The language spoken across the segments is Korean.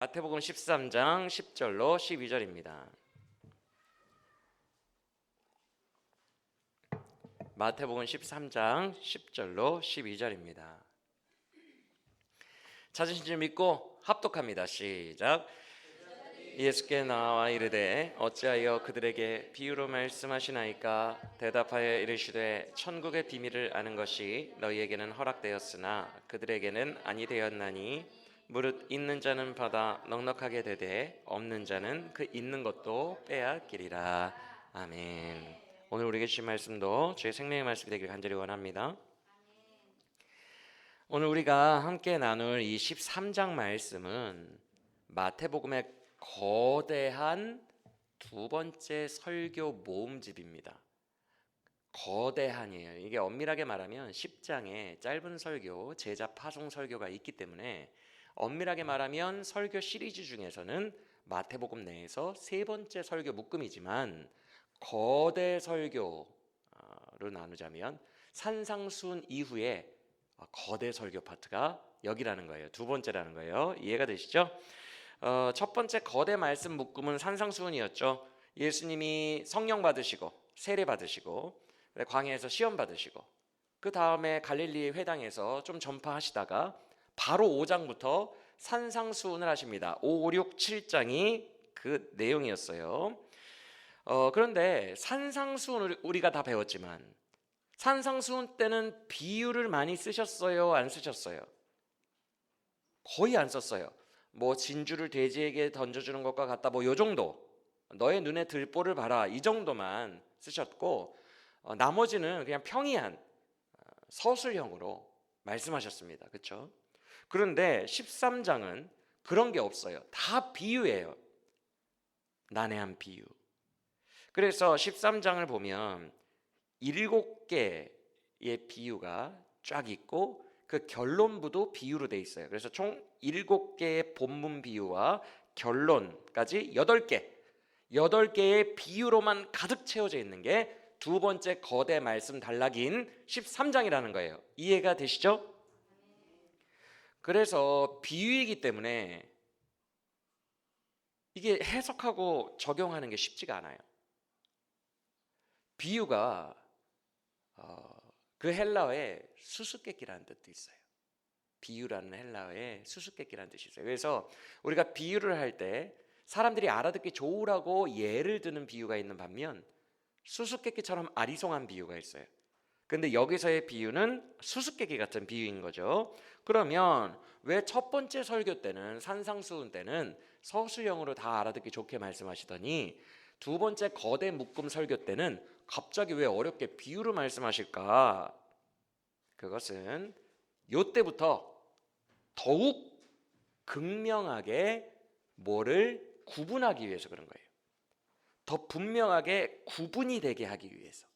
마태복음 13장 10절로 12절입니다. 마태복음 13장 10절로 12절입니다. 찾으신 줄 믿고 합독합니다. 시작. 예수께 나와 이르되 어찌하여 그들에게 비유로 말씀하시나이까? 대답하여 이르시되 천국의 비밀을 아는 것이 너희에게는 허락되었으나 그들에게는 아니 되었나니 무릇 있는 자는 받아 넉넉하게 되되 없는 자는 그 있는 것도 빼앗기리라. 아멘. 오늘 우리에게 주신 말씀도 주의 생명의 말씀이 되길 간절히 원합니다. 오늘 우리가 함께 나눌 이 13장 말씀은 마태복음의 거대한 두 번째 설교 모음집입니다. 거대한이에요. 이게 엄밀하게 말하면 10장의 짧은 설교, 제자 파송 설교가 있기 때문에 엄밀하게 말하면 설교 시리즈 중에서는 마태복음 내에서 세 번째 설교 묶음이지만 거대 설교로 나누자면 산상수훈 이후에 거대 설교 파트가 여기라는 거예요. 두 번째라는 거예요. 이해가 되시죠? 첫 번째 거대 말씀 묶음은 산상수훈이었죠. 예수님이 성령 받으시고 세례 받으시고 광야에서 시험 받으시고 그 다음에 갈릴리 회당에서 좀 전파하시다가 바로 5장부터 산상수훈을 하십니다. 5, 6, 7장이 그 내용이었어요. 그런데 산상수훈을 우리가 다 배웠지만 산상수훈 때는 비유를 많이 쓰셨어요? 안 쓰셨어요? 거의 안 썼어요. 뭐 진주를 돼지에게 던져주는 것과 같다, 뭐 요 정도, 너의 눈에 들보를 봐라, 이 정도만 쓰셨고 나머지는 그냥 평이한 서술형으로 말씀하셨습니다. 그렇죠? 그런데 13장은 그런 게 없어요. 다 비유예요. 난해한 비유. 그래서 13장을 보면 7개의 비유가 쫙 있고 그 결론부도 비유로 돼 있어요. 그래서 총 7개의 본문 비유와 결론까지 8개의 비유로만 가득 채워져 있는 게 두 번째 거대 말씀 단락인 13장이라는 거예요. 이해가 되시죠? 그래서 비유이기 때문에 이게 해석하고 적용하는 게 쉽지가 않아요. 비유가 그 헬라어에 수수께끼라는 뜻도 있어요. 비유라는 헬라어에 수수께끼라는 뜻이 있어요. 그래서 우리가 비유를 할 때 사람들이 알아듣기 좋으라고 예를 드는 비유가 있는 반면 수수께끼처럼 아리송한 비유가 있어요. 근데 여기서의 비유는 수수께끼 같은 비유인 거죠. 그러면 왜 첫 번째 설교 때는 산상수훈 때는 서술형으로 다 알아듣기 좋게 말씀하시더니 두 번째 거대 묶음 설교 때는 갑자기 왜 어렵게 비유로 말씀하실까? 그것은 요때부터 더욱 극명하게 뭐를 구분하기 위해서 그런 거예요. 더 분명하게 구분이 되게 하기 위해서.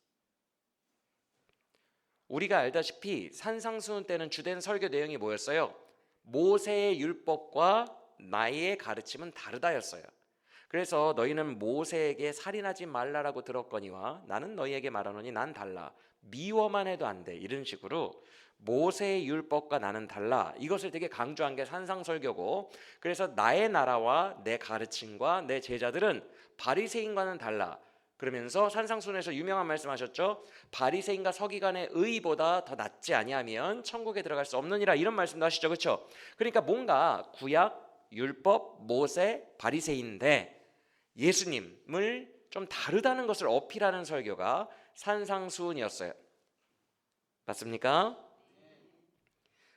우리가 알다시피 산상수훈 때는 주된 설교 내용이 뭐였어요? 모세의 율법과 나의 가르침은 다르다였어요. 그래서 너희는 모세에게 살인하지 말라라고 들었거니와 나는 너희에게 말하노니 난 달라. 미워만 해도 안 돼. 이런 식으로 모세의 율법과 나는 달라. 이것을 되게 강조한 게 산상설교고, 그래서 나의 나라와 내 가르침과 내 제자들은 바리새인과는 달라. 그러면서 산상수훈에서 유명한 말씀하셨죠. 바리새인과 서기관의 의보다 더 낫지 아니하면 천국에 들어갈 수 없느니라. 이런 말씀도 하시죠. 그렇죠? 그러니까 뭔가 구약, 율법, 모세, 바리새인인데 예수님을 좀 다르다는 것을 어필하는 설교가 산상수훈이었어요. 맞습니까?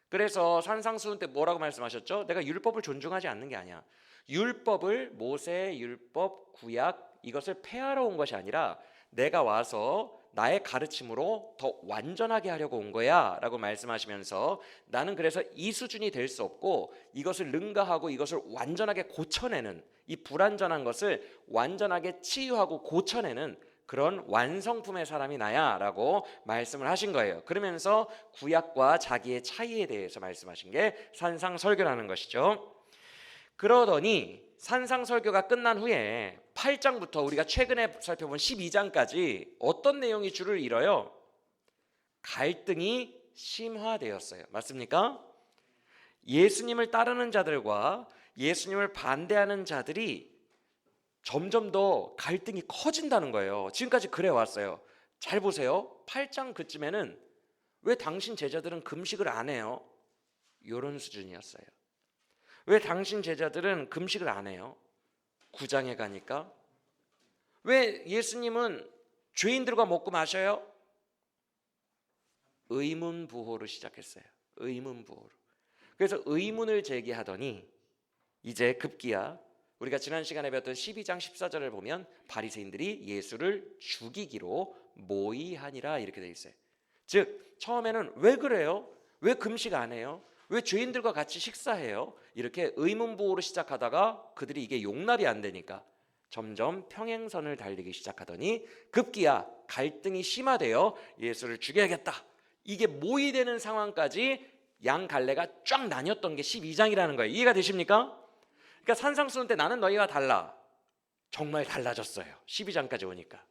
그래서 산상수훈 때 뭐라고 말씀하셨죠? 내가 율법을 존중하지 않는 게 아니야. 율법을 모세, 율법, 구약 이것을 폐하러 온 것이 아니라 내가 와서 나의 가르침으로 더 완전하게 하려고 온 거야 라고 말씀하시면서 나는 그래서 이 수준이 될 수 없고 이것을 능가하고 이것을 완전하게 고쳐내는, 이 불완전한 것을 완전하게 치유하고 고쳐내는 그런 완성품의 사람이 나야 라고 말씀을 하신 거예요. 그러면서 구약과 자기의 차이에 대해서 말씀하신 게 산상설교라는 것이죠. 그러더니 산상설교가 끝난 후에 8장부터 우리가 최근에 살펴본 12장까지 어떤 내용이 줄을 이뤄요? 갈등이 심화되었어요. 맞습니까? 예수님을 따르는 자들과 예수님을 반대하는 자들이 점점 더 갈등이 커진다는 거예요. 지금까지 그래 왔어요. 잘 보세요. 8장 그쯤에는 왜 당신 제자들은 금식을 안 해요? 이런 수준이었어요. 왜 당신 제자들은 금식을 안 해요? 9장에 가니까 왜 예수님은 죄인들과 먹고 마셔요? 의문부호로 시작했어요. 의문부호로. 그래서 의문을 제기하더니 이제 급기야 우리가 지난 시간에 배웠던 12장 14절을 보면 바리새인들이 예수를 죽이기로 모의하니라 이렇게 돼 있어요. 즉 처음에는 왜 그래요? 왜 금식 안 해요? 왜 죄인들과 같이 식사해요? 이렇게 의문부호로 시작하다가 그들이 이게 용납이 안 되니까 점점 평행선을 달리기 시작하더니 급기야 갈등이 심화되어 예수를 죽여야겠다. 이게 모의되는 상황까지 양 갈래가 쫙 나뉘었던 게 12장이라는 거예요. 이해가 되십니까? 그러니까 산상수훈 때 나는 너희와 달라. 정말 달라졌어요. 12장까지 오니까.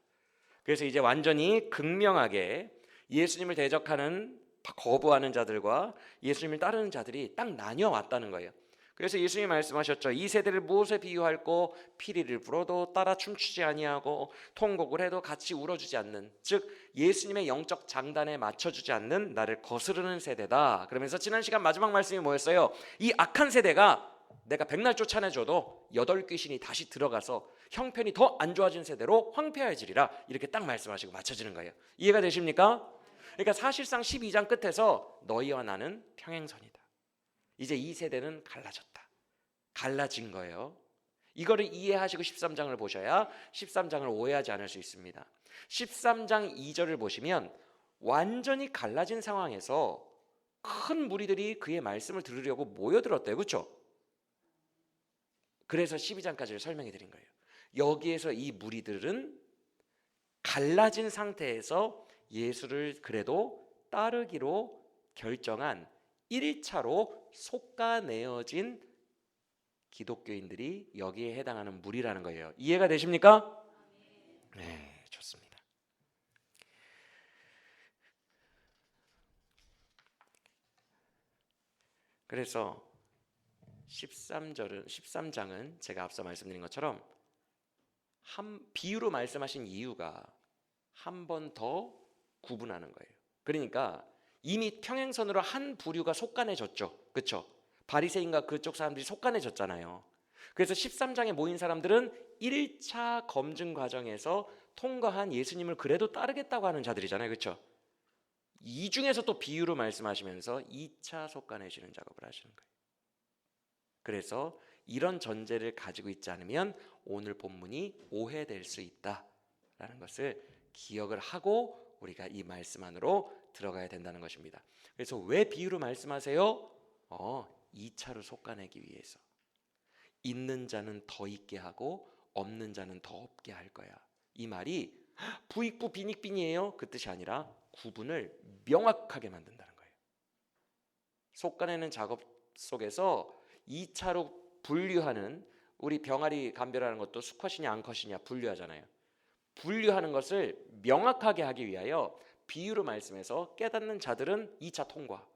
그래서 이제 완전히 극명하게 예수님을 대적하는 거부하는 자들과 예수님을 따르는 자들이 딱 나뉘어 왔다는 거예요. 그래서 예수님이 말씀하셨죠. 이 세대를 무엇에 비유할꼬? 피리를 불어도 따라 춤추지 아니하고 통곡을 해도 같이 울어주지 않는, 즉 예수님의 영적 장단에 맞춰주지 않는 나를 거스르는 세대다. 그러면서 지난 시간 마지막 말씀이 뭐였어요? 이 악한 세대가 내가 백날 쫓아내줘도 8귀신이 다시 들어가서 형편이 더 안 좋아진 세대로 황폐해지리라. 이렇게 딱 말씀하시고 맞춰지는 거예요. 이해가 되십니까? 그러니까 사실상 12장 끝에서 너희와 나는 평행선이다. 이제 이 세대는 갈라진 거예요. 이거를 이해하시고 13장을 보셔야 13장을 오해하지 않을 수 있습니다. 13장 2절을 보시면 완전히 갈라진 상황에서 큰 무리들이 그의 말씀을 들으려고 모여들었대요. 그렇죠? 그래서 12장까지를 설명해 드린 거예요. 여기에서 이 무리들은 갈라진 상태에서 예수를 그래도 따르기로 결정한 1차로 솎아내어진 기독교인들이 여기에 해당하는 무리라는 거예요. 이해가 되십니까? 네, 좋습니다. 그래서 13장은 제가 앞서 말씀드린 것처럼 비유로 말씀하신 이유가 한 번 더 구분하는 거예요. 그러니까 이미 평행선으로 한 부류가 속간해졌죠. 그렇죠? 바리새인과 그쪽 사람들이 속간해졌잖아요. 그래서 13장에 모인 사람들은 1차 검증 과정에서 통과한 예수님을 그래도 따르겠다고 하는 자들이잖아요. 그렇죠? 이 중에서 또 비유로 말씀하시면서 2차 속간해지는 작업을 하시는 거예요. 그래서 이런 전제를 가지고 있지 않으면 오늘 본문이 오해될 수 있다라는 것을 기억을 하고 우리가 이 말씀 안으로 들어가야 된다는 것입니다. 그래서 왜 비유로 말씀하세요? 2차로 솎아내기 위해서. 있는 자는 더 있게 하고 없는 자는 더 없게 할 거야. 이 말이 부익부 빈익빈이에요. 그 뜻이 아니라 구분을 명확하게 만든다는 거예요. 솎아내는 작업 속에서 2차로 분류하는, 우리 병아리 감별하는 것도 수컷이냐 암컷이냐 분류하잖아요. 분류하는 것을 명확하게 하기 위하여 비유로 말씀해서 깨닫는 자들은 2차 통과,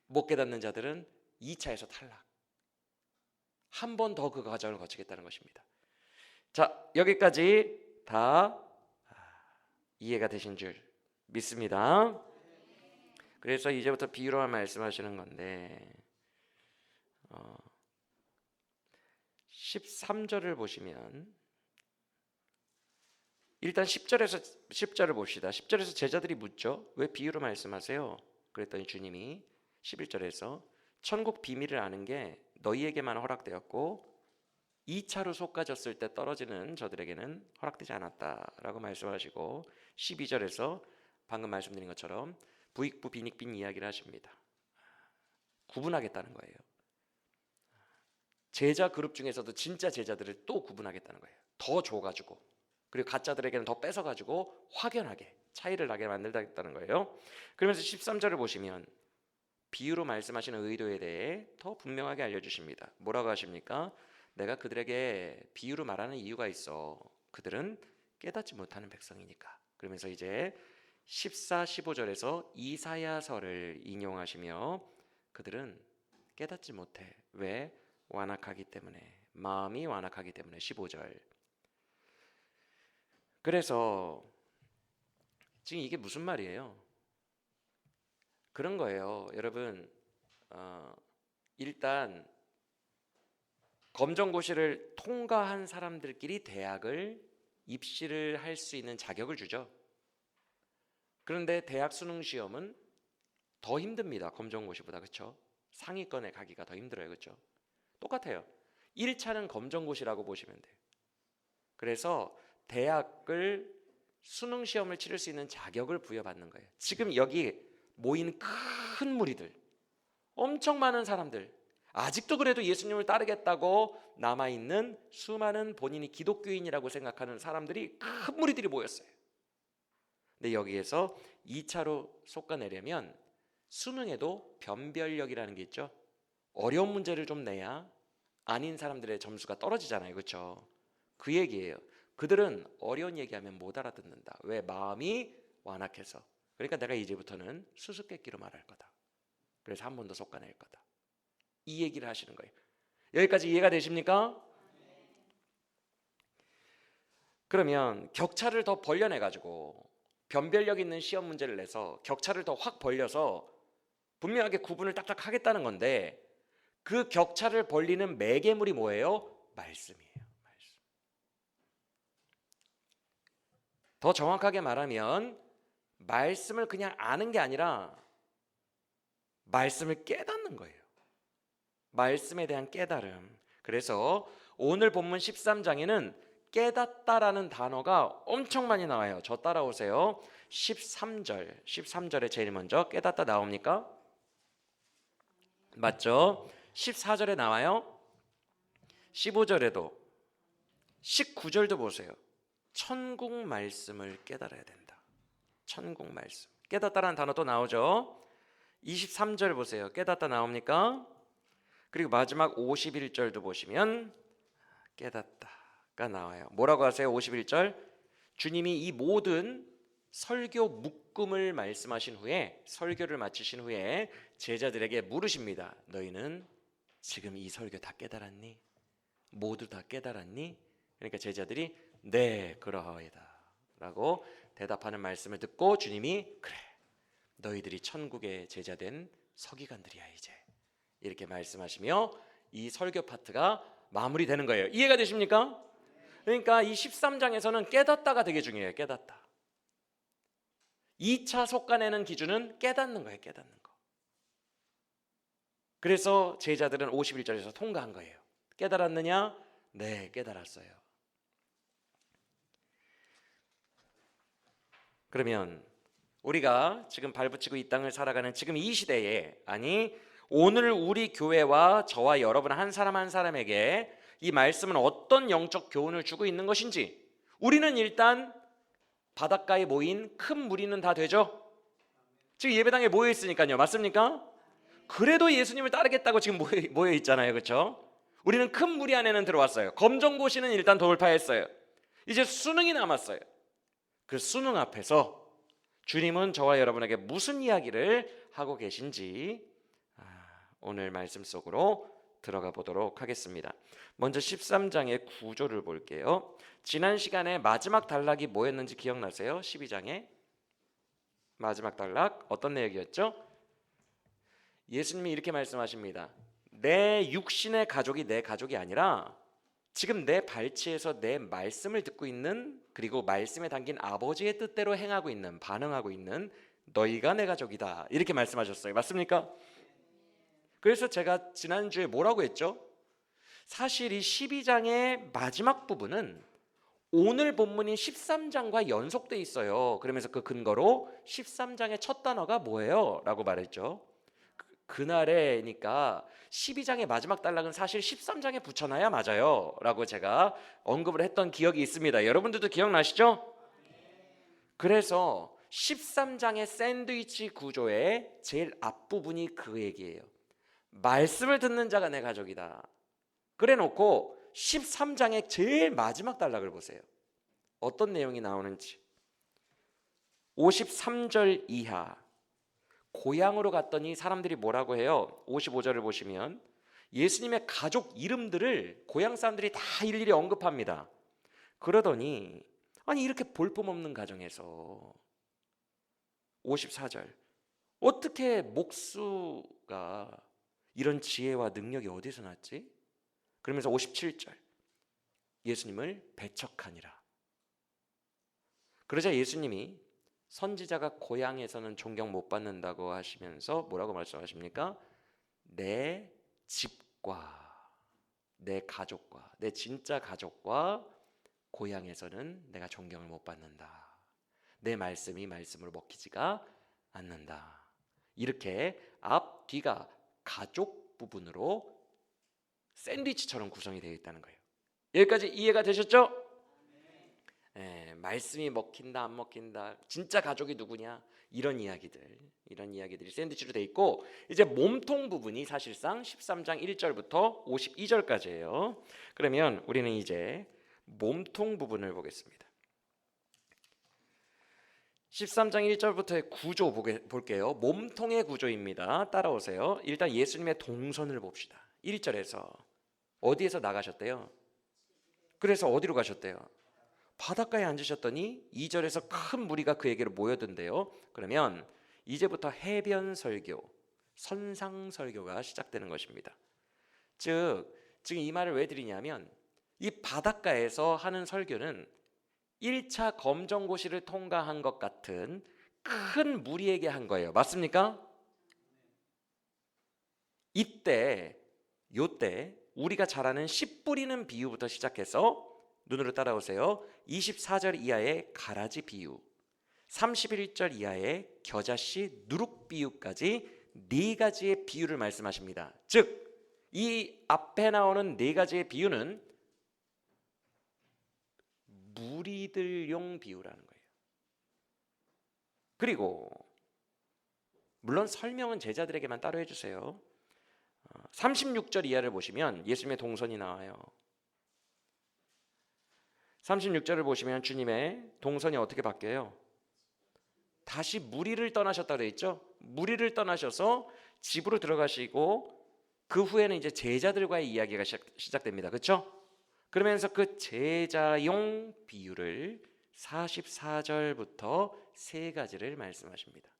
못 깨닫는 자들은 2차에서 탈락. 한 번 더 그 과정을 거치겠다는 것입니다. 자, 여기까지 다 이해가 되신 줄 믿습니다. 그래서 이제부터 비유로만 말씀하시는 건데 13절을 보시면 일단 10절을 봅시다. 10절에서 제자들이 묻죠. 왜 비유로 말씀하세요? 그랬더니 주님이 11절에서 천국 비밀을 아는 게 너희에게만 허락되었고 2차로 솎아졌을 때 떨어지는 저들에게는 허락되지 않았다라고 말씀하시고 12절에서 방금 말씀드린 것처럼 부익부 빈익빈 이야기를 하십니다. 구분하겠다는 거예요. 제자 그룹 중에서도 진짜 제자들을 또 구분하겠다는 거예요. 더 줘가지고, 그리고 가짜들에게는 더 뺏어가지고 확연하게 차이를 나게 만들겠다는 거예요. 그러면서 13절을 보시면 비유로 말씀하시는 의도에 대해 더 분명하게 알려주십니다. 뭐라고 하십니까? 내가 그들에게 비유로 말하는 이유가 있어. 그들은 깨닫지 못하는 백성이니까. 그러면서 이제 14, 15절에서 이사야서를 인용하시며 그들은 깨닫지 못해. 왜? 완악하기 때문에. 마음이 완악하기 때문에. 15절. 그래서 지금 이게 무슨 말이에요? 그런 거예요. 여러분, 일단 검정고시를 통과한 사람들끼리 대학을 입시를 할 수 있는 자격을 주죠. 그런데 대학 수능 시험은 더 힘듭니다. 검정고시보다. 그렇죠? 상위권에 가기가 더 힘들어요. 그렇죠? 똑같아요. 1차는 검정고시라고 보시면 돼요. 그래서 대학을 수능 시험을 치를 수 있는 자격을 부여받는 거예요. 지금 여기 모인 큰 무리들, 엄청 많은 사람들, 아직도 그래도 예수님을 따르겠다고 남아있는 수많은 본인이 기독교인이라고 생각하는 사람들이 큰 무리들이 모였어요. 근데 여기에서 2차로 솎아내려면 수능에도 변별력이라는 게 있죠. 어려운 문제를 좀 내야 아닌 사람들의 점수가 떨어지잖아요. 그렇죠? 그 얘기예요. 그들은 어려운 얘기하면 못 알아듣는다. 왜? 마음이 완악해서. 그러니까 내가 이제부터는 수수께끼로 말할 거다. 그래서 한 번 더 솎아낼 거다. 이 얘기를 하시는 거예요. 여기까지 이해가 되십니까? 그러면 격차를 더 벌려내 가지고 변별력 있는 시험 문제를 내서 격차를 더 확 벌려서 분명하게 구분을 딱딱 하겠다는 건데, 그 격차를 벌리는 매개물이 뭐예요? 말씀이에요. 말씀. 더 정확하게 말하면 말씀을 그냥 아는 게 아니라 말씀을 깨닫는 거예요. 말씀에 대한 깨달음. 그래서 오늘 본문 13장에는 깨닫다라는 단어가 엄청 많이 나와요. 저 따라오세요. 13절에 제일 먼저 깨닫다 나옵니까? 맞죠? 14절에 나와요. 15절에도, 19절도 보세요. 천국 말씀을 깨달아야 된다. 천국 말씀. 깨닫다라는 단어 또 나오죠. 23절 보세요. 깨닫다 나옵니까? 그리고 마지막 51절도 보시면 깨닫다가 나와요. 뭐라고 하세요? 51절. 주님이 이 모든 설교 묶음을 말씀하신 후에, 설교를 마치신 후에 제자들에게 물으십니다. 너희는 지금 이 설교 다 깨달았니? 모두 다 깨달았니? 그러니까 제자들이 네, 그러하이다 라고 대답하는 말씀을 듣고 주님이 그래, 너희들이 천국의 제자된 서기관들이야 이제, 이렇게 말씀하시며 이 설교 파트가 마무리되는 거예요. 이해가 되십니까? 그러니까 이 13장에서는 깨닫다가 되게 중요해요. 깨닫다. 2차 솎아내는 기준은 깨닫는 거예요. 깨닫는 거. 그래서 제자들은 51절에서 통과한 거예요. 깨달았느냐? 네, 깨달았어요. 그러면 우리가 지금 발붙이고 이 땅을 살아가는 지금 이 시대에, 아니 오늘 우리 교회와 저와 여러분 한 사람 한 사람에게 이 말씀은 어떤 영적 교훈을 주고 있는 것인지, 우리는 일단 바닷가에 모인 큰 무리는 다 되죠. 지금 예배당에 모여 있으니까요. 맞습니까? 그래도 예수님을 따르겠다고 지금 모여 있잖아요. 그렇죠? 우리는 큰 무리 안에는 들어왔어요. 검정고시는 일단 돌파했어요. 이제 수능이 남았어요. 그 수능 앞에서 주님은 저와 여러분에게 무슨 이야기를 하고 계신지 오늘 말씀 속으로 들어가 보도록 하겠습니다. 먼저 13장의 구조를 볼게요. 지난 시간에 마지막 단락이 뭐였는지 기억나세요? 12장에 마지막 단락 어떤 내용이었죠? 예수님이 이렇게 말씀하십니다. 내 육신의 가족이 내 가족이 아니라 지금 내 발치에서 내 말씀을 듣고 있는, 그리고 말씀에 담긴 아버지의 뜻대로 행하고 있는, 반응하고 있는 너희가 내 가족이다, 이렇게 말씀하셨어요. 맞습니까? 그래서 제가 지난주에 뭐라고 했죠? 사실 이 12장의 마지막 부분은 오늘 본문인 13장과 연속돼 있어요. 그러면서 그 근거로 13장의 첫 단어가 뭐예요? 라고 말했죠. 그날에니까 12장의 마지막 단락은 사실 13장에 붙여놔야 맞아요 라고 제가 언급을 했던 기억이 있습니다. 여러분들도 기억나시죠? 그래서 13장의 샌드위치 구조의 제일 앞부분이 그 얘기예요. 말씀을 듣는 자가 내 가족이다. 그래 놓고 13장의 제일 마지막 단락을 보세요. 어떤 내용이 나오는지. 53절 이하, 고향으로 갔더니 사람들이 뭐라고 해요? 55절을 보시면 예수님의 가족 이름들을 고향 사람들이 다 일일이 언급합니다. 그러더니 아니 이렇게 볼품없는 가정에서 54절 어떻게 목수가 이런 지혜와 능력이 어디서 났지? 그러면서 57절 예수님을 배척하니라. 그러자 예수님이 선지자가 고향에서는 존경 못 받는다고 하시면서 뭐라고 말씀하십니까? 내 집과 내 가족과 내 진짜 가족과 고향에서는 내가 존경을 못 받는다. 내 말씀이 말씀으로 먹히지가 않는다. 이렇게 앞, 뒤가 가족 부분으로 샌드위치처럼 구성이 되어 있다는 거예요. 여기까지 이해가 되셨죠? 말씀이 먹힌다 안 먹힌다, 진짜 가족이 누구냐, 이런 이야기들이 샌드위치로 되어 있고, 이제 몸통 부분이 사실상 13장 1절부터 52절까지예요. 그러면 우리는 이제 몸통 부분을 보겠습니다. 13장 1절부터의 구조 볼게요. 몸통의 구조입니다. 따라오세요. 일단 예수님의 동선을 봅시다. 1절에서 어디에서 나가셨대요? 그래서 어디로 가셨대요? 바닷가에 앉으셨더니 2절에서 큰 무리가 그에게로 모여든대요. 그러면 이제부터 해변 설교, 선상 설교가 시작되는 것입니다. 즉 지금 이 말을 왜 드리냐면 이 바닷가에서 하는 설교는 1차 검정고시를 통과한 것 같은 큰 무리에게 한 거예요. 맞습니까? 요때 우리가 잘 아는 씨 뿌리는 비유부터 시작해서 눈으로 따라오세요. 24절 이하의 가라지 비유, 31절 이하의 겨자씨 누룩 비유까지 네 가지의 비유를 말씀하십니다. 즉 이 앞에 나오는 네 가지의 비유는 무리들용 비유라는 거예요. 그리고 물론 설명은 제자들에게만 따로 해주세요. 36절 이하를 보시면 예수님의 동선이 나와요. 36절을 보시면 주님의 동선이 어떻게 바뀌어요? 다시 무리를 떠나셨다고 되어 있죠. 무리를 떠나셔서 집으로 들어가시고 그 후에는 이제 제자들과의 이야기가 시작됩니다. 그렇죠? 그러면서 그 제자용 비유를 44절부터 세 가지를 말씀하십니다.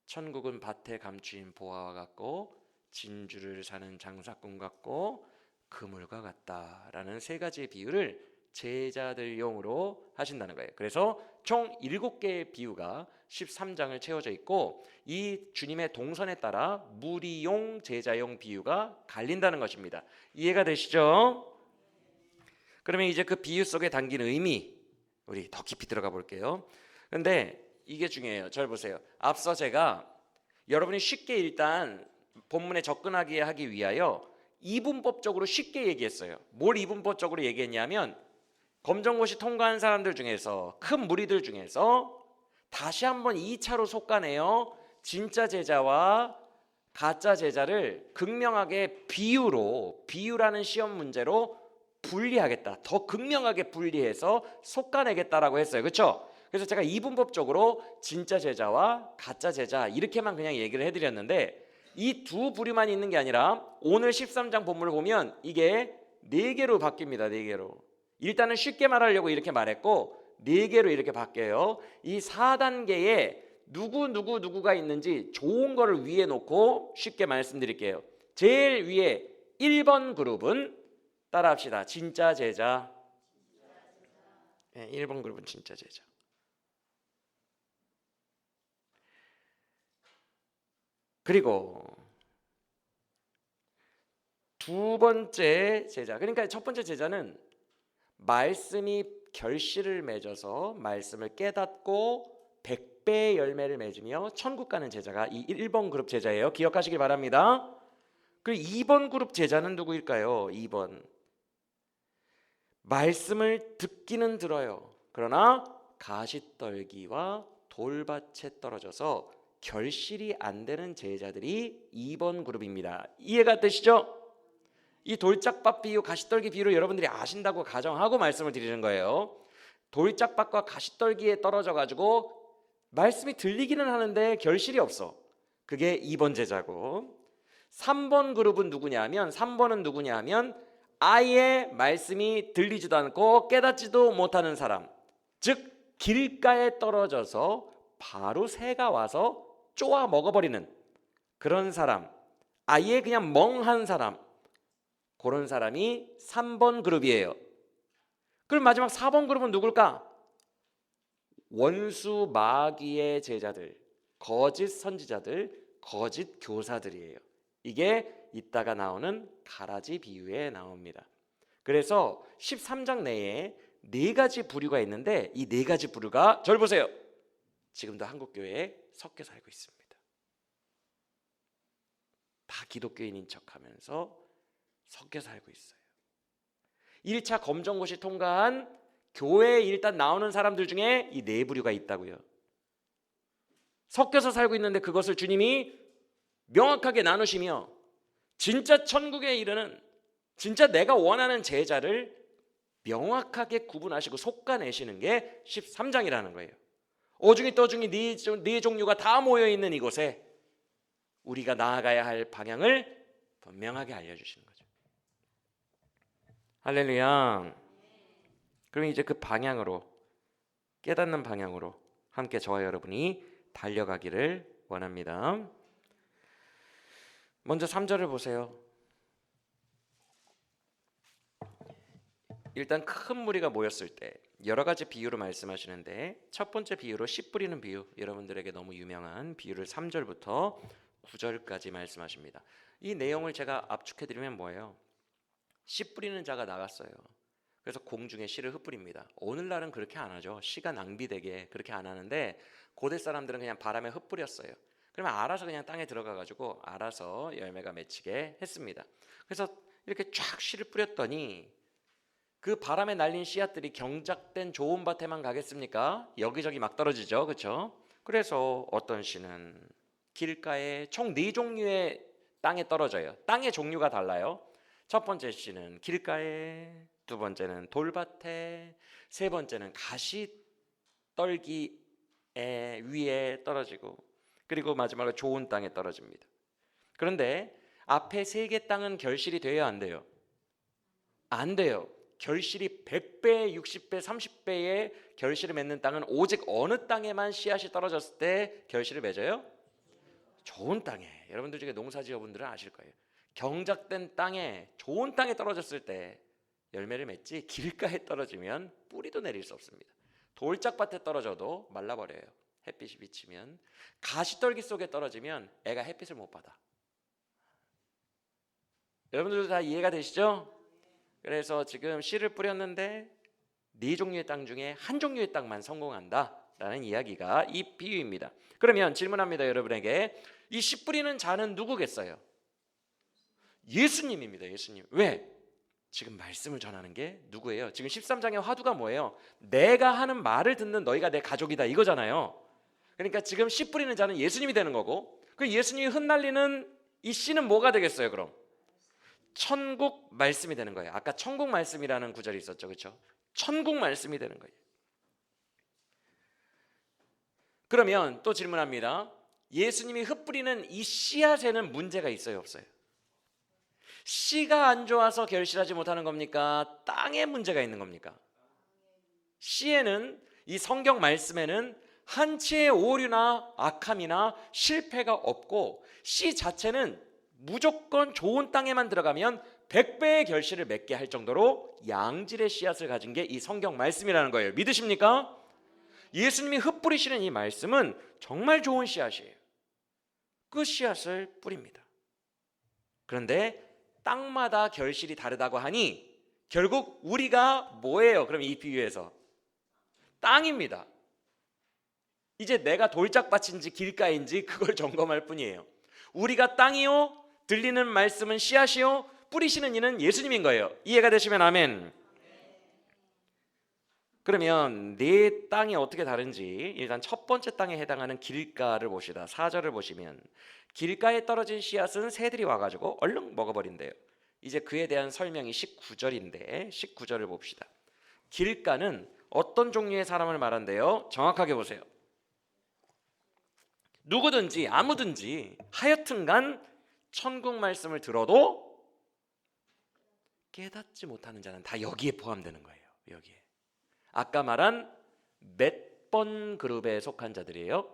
천국은 밭에 감추인 보화와 같고 진주를 사는 장사꾼 같고 그물과 같다라는 세 가지의 비유를 제자들용으로 하신다는 거예요. 그래서 총 7개의 비유가 13장을 채워져 있고 이 주님의 동선에 따라 무리용, 제자용 비유가 갈린다는 것입니다. 이해가 되시죠? 그러면 이제 그 비유 속에 담긴 의미, 우리 더 깊이 들어가 볼게요. 근데 이게 중요해요. 잘 보세요. 앞서 제가 여러분이 쉽게 일단 본문에 접근하게 하기 위하여 이분법적으로 쉽게 얘기했어요. 뭘 이분법적으로 얘기했냐면 검정고시 통과한 사람들 중에서, 큰 무리들 중에서 다시 한번 2차로 솎아내어 진짜 제자와 가짜 제자를 극명하게 비유라는 시험 문제로 분리하겠다. 더 극명하게 분리해서 솎아내겠다라고 했어요. 그렇죠? 그래서 제가 이분법적으로 진짜 제자와 가짜 제자 이렇게만 그냥 얘기를 해드렸는데 이 두 부류만 있는 게 아니라 오늘 13장 본문을 보면 이게 4개로 바뀝니다. 4개로. 일단은 쉽게 말하려고 이렇게 말했고 4개로 이렇게 바뀌어요. 이 4단계에 누구가 있는지 좋은 거를 위에 놓고 쉽게 말씀드릴게요. 제일 위에 1번 그룹은 따라합시다. 진짜 제자. 네, 1번 그룹은 진짜 제자. 그리고 두 번째 제자. 그러니까 첫 번째 제자는 말씀이 결실을 맺어서 말씀을 깨닫고 100배의 열매를 맺으며 천국 가는 제자가 이 1번 그룹 제자예요. 기억하시길 바랍니다. 그리고 2번 그룹 제자는 누구일까요? 2번. 말씀을 듣기는 들어요. 그러나 가시떨기와 돌밭에 떨어져서 결실이 안 되는 제자들이 2번 그룹입니다. 이해가 되시죠? 이 돌짝밭 비유, 가시떨기 비유를 여러분들이 아신다고 가정하고 말씀을 드리는 거예요. 돌짝밭과 가시떨기에 떨어져 가지고 말씀이 들리기는 하는데 결실이 없어. 그게 2번 제자고, 3번 그룹은 누구냐면 3번은 누구냐면 아예 말씀이 들리지도 않고 깨닫지도 못하는 사람, 즉 길가에 떨어져서 바로 새가 와서 쪼아 먹어버리는 그런 사람, 아예 그냥 멍한 사람, 그런 사람이 3번 그룹이에요. 그럼 마지막 4번 그룹은 누굴까? 원수 마귀의 제자들, 거짓 선지자들, 거짓 교사들이에요. 이게 이따가 나오는 가라지 비유에 나옵니다. 그래서 13장 내에 4가지 부류가 있는데 이 4가지 부류가, 저를 보세요, 지금도 한국교회에 섞여 살고 있습니다. 다 기독교인인 척하면서 섞여 살고 있어요. 1차 검정고시 통과한 교회에 일단 나오는 사람들 중에 이 4부류가 있다고요. 섞여서 살고 있는데 그것을 주님이 명확하게 나누시며 진짜 천국에 이르는, 진짜 내가 원하는 제자를 명확하게 구분하시고 솎아내시는 게 13장이라는 거예요. 오중이 떠중이 네 종류가 다 모여있는 이곳에 우리가 나아가야 할 방향을 분명하게 알려주시는 거죠. 할렐루야. 그럼 이제 그 방향으로, 깨닫는 방향으로 함께 저와 여러분이 달려가기를 원합니다. 먼저 3절을 보세요. 일단 큰 무리가 모였을 때 여러 가지 비유로 말씀하시는데, 첫 번째 비유로 씨 뿌리는 비유, 여러분들에게 너무 유명한 비유를 3절부터 9절까지 말씀하십니다. 이 내용을 제가 압축해드리면 뭐예요? 씨 뿌리는 자가 나갔어요. 그래서 공중에 씨를 흩뿌립니다. 오늘날은 그렇게 안 하죠. 씨가 낭비되게 그렇게 안 하는데, 고대 사람들은 그냥 바람에 흩뿌렸어요. 그러면 알아서 그냥 땅에 들어가가지고 알아서 열매가 맺히게 했습니다. 그래서 이렇게 쫙 씨를 뿌렸더니 그 바람에 날린 씨앗들이 경작된 좋은 밭에만 가겠습니까? 여기저기 막 떨어지죠, 그렇죠? 그래서 어떤 씨는 길가에 총 4종류의 땅에 떨어져요. 땅의 종류가 달라요. 첫 번째 씨는 길가에, 두 번째는 돌밭에, 세 번째는 가시떨기 위에 떨어지고, 그리고 마지막으로 좋은 땅에 떨어집니다. 그런데 앞에 3개 땅은 결실이 돼야 안 돼요? 안 돼요. 결실이 100배, 60배, 30배의 결실을 맺는 땅은 오직 어느 땅에만 씨앗이 떨어졌을 때 결실을 맺어요? 좋은 땅에. 여러분들 중에 농사지어분들은 아실 거예요. 경작된 땅에, 좋은 땅에 떨어졌을 때 열매를 맺지, 길가에 떨어지면 뿌리도 내릴 수 없습니다. 돌짝밭에 떨어져도 말라버려요. 햇빛이 비치면. 가시떨기 속에 떨어지면 애가 햇빛을 못 받아. 여러분들도 다 이해가 되시죠? 그래서 지금 씨를 뿌렸는데 4종류의 땅 중에 한 종류의 땅만 성공한다라는 이야기가 이 비유입니다. 그러면 질문합니다, 여러분에게. 이 씨 뿌리는 자는 누구겠어요? 예수님입니다. 예수님. 왜? 지금 말씀을 전하는 게 누구예요? 지금 13장의 화두가 뭐예요? 내가 하는 말을 듣는 너희가 내 가족이다, 이거잖아요. 그러니까 지금 씨 뿌리는 자는 예수님이 되는 거고, 그 예수님이 흩날리는 이 씨는 뭐가 되겠어요, 그럼? 천국 말씀이 되는 거예요. 아까 천국 말씀이라는 구절이 있었죠, 그렇죠? 천국 말씀이 되는 거예요. 그러면 또 질문합니다. 예수님이 흩뿌리는 이 씨앗에는 문제가 있어요, 없어요? 씨가 안 좋아서 결실하지 못하는 겁니까? 땅에 문제가 있는 겁니까? 씨에는, 이 성경 말씀에는 한치의 오류나 악함이나 실패가 없고, 씨 자체는 무조건 좋은 땅에만 들어가면 100배의 결실을 맺게 할 정도로 양질의 씨앗을 가진 게 이 성경 말씀이라는 거예요. 믿으십니까? 예수님이 흩뿌리시는 이 말씀은 정말 좋은 씨앗이에요. 그 씨앗을 뿌립니다. 그런데 땅마다 결실이 다르다고 하니 결국 우리가 뭐예요? 그럼 이 비유에서 땅입니다. 이제 내가 돌짝밭인지 길가인지 그걸 점검할 뿐이에요. 우리가 땅이요, 들리는 말씀은 씨앗이요, 뿌리시는 이는 예수님인 거예요. 이해가 되시면 아멘. 그러면 네 땅이 어떻게 다른지, 일단 첫 번째 땅에 해당하는 길가를 봅시다. 4절을 보시면 길가에 떨어진 씨앗은 새들이 와가지고 얼른 먹어버린대요. 이제 그에 대한 설명이 19절인데 19절을 봅시다. 길가는 어떤 종류의 사람을 말한대요? 정확하게 보세요. 누구든지 아무든지 하여튼간 천국 말씀을 들어도 깨닫지 못하는 자는 다 여기에 포함되는 거예요. 여기에. 아까 말한 몇 번 그룹에 속한 자들이에요?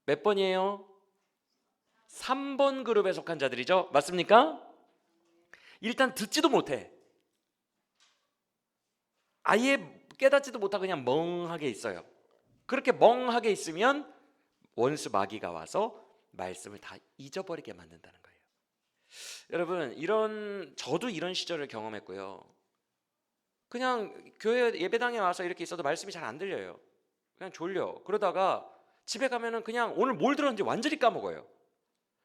몇 번이에요? 3번 그룹에 속한 자들이죠. 맞습니까? 일단 듣지도 못해. 아예 깨닫지도 못하고 그냥 멍하게 있어요. 그렇게 멍하게 있으면 원수 마귀가 와서 말씀을 다 잊어버리게 만든다는 거예요. 여러분, 저도 이런 시절을 경험했고요. 그냥 교회 예배당에 와서 이렇게 있어도 말씀이 잘 안 들려요. 그냥 졸려. 그러다가 집에 가면은 그냥 오늘 뭘 들었는지 완전히 까먹어요.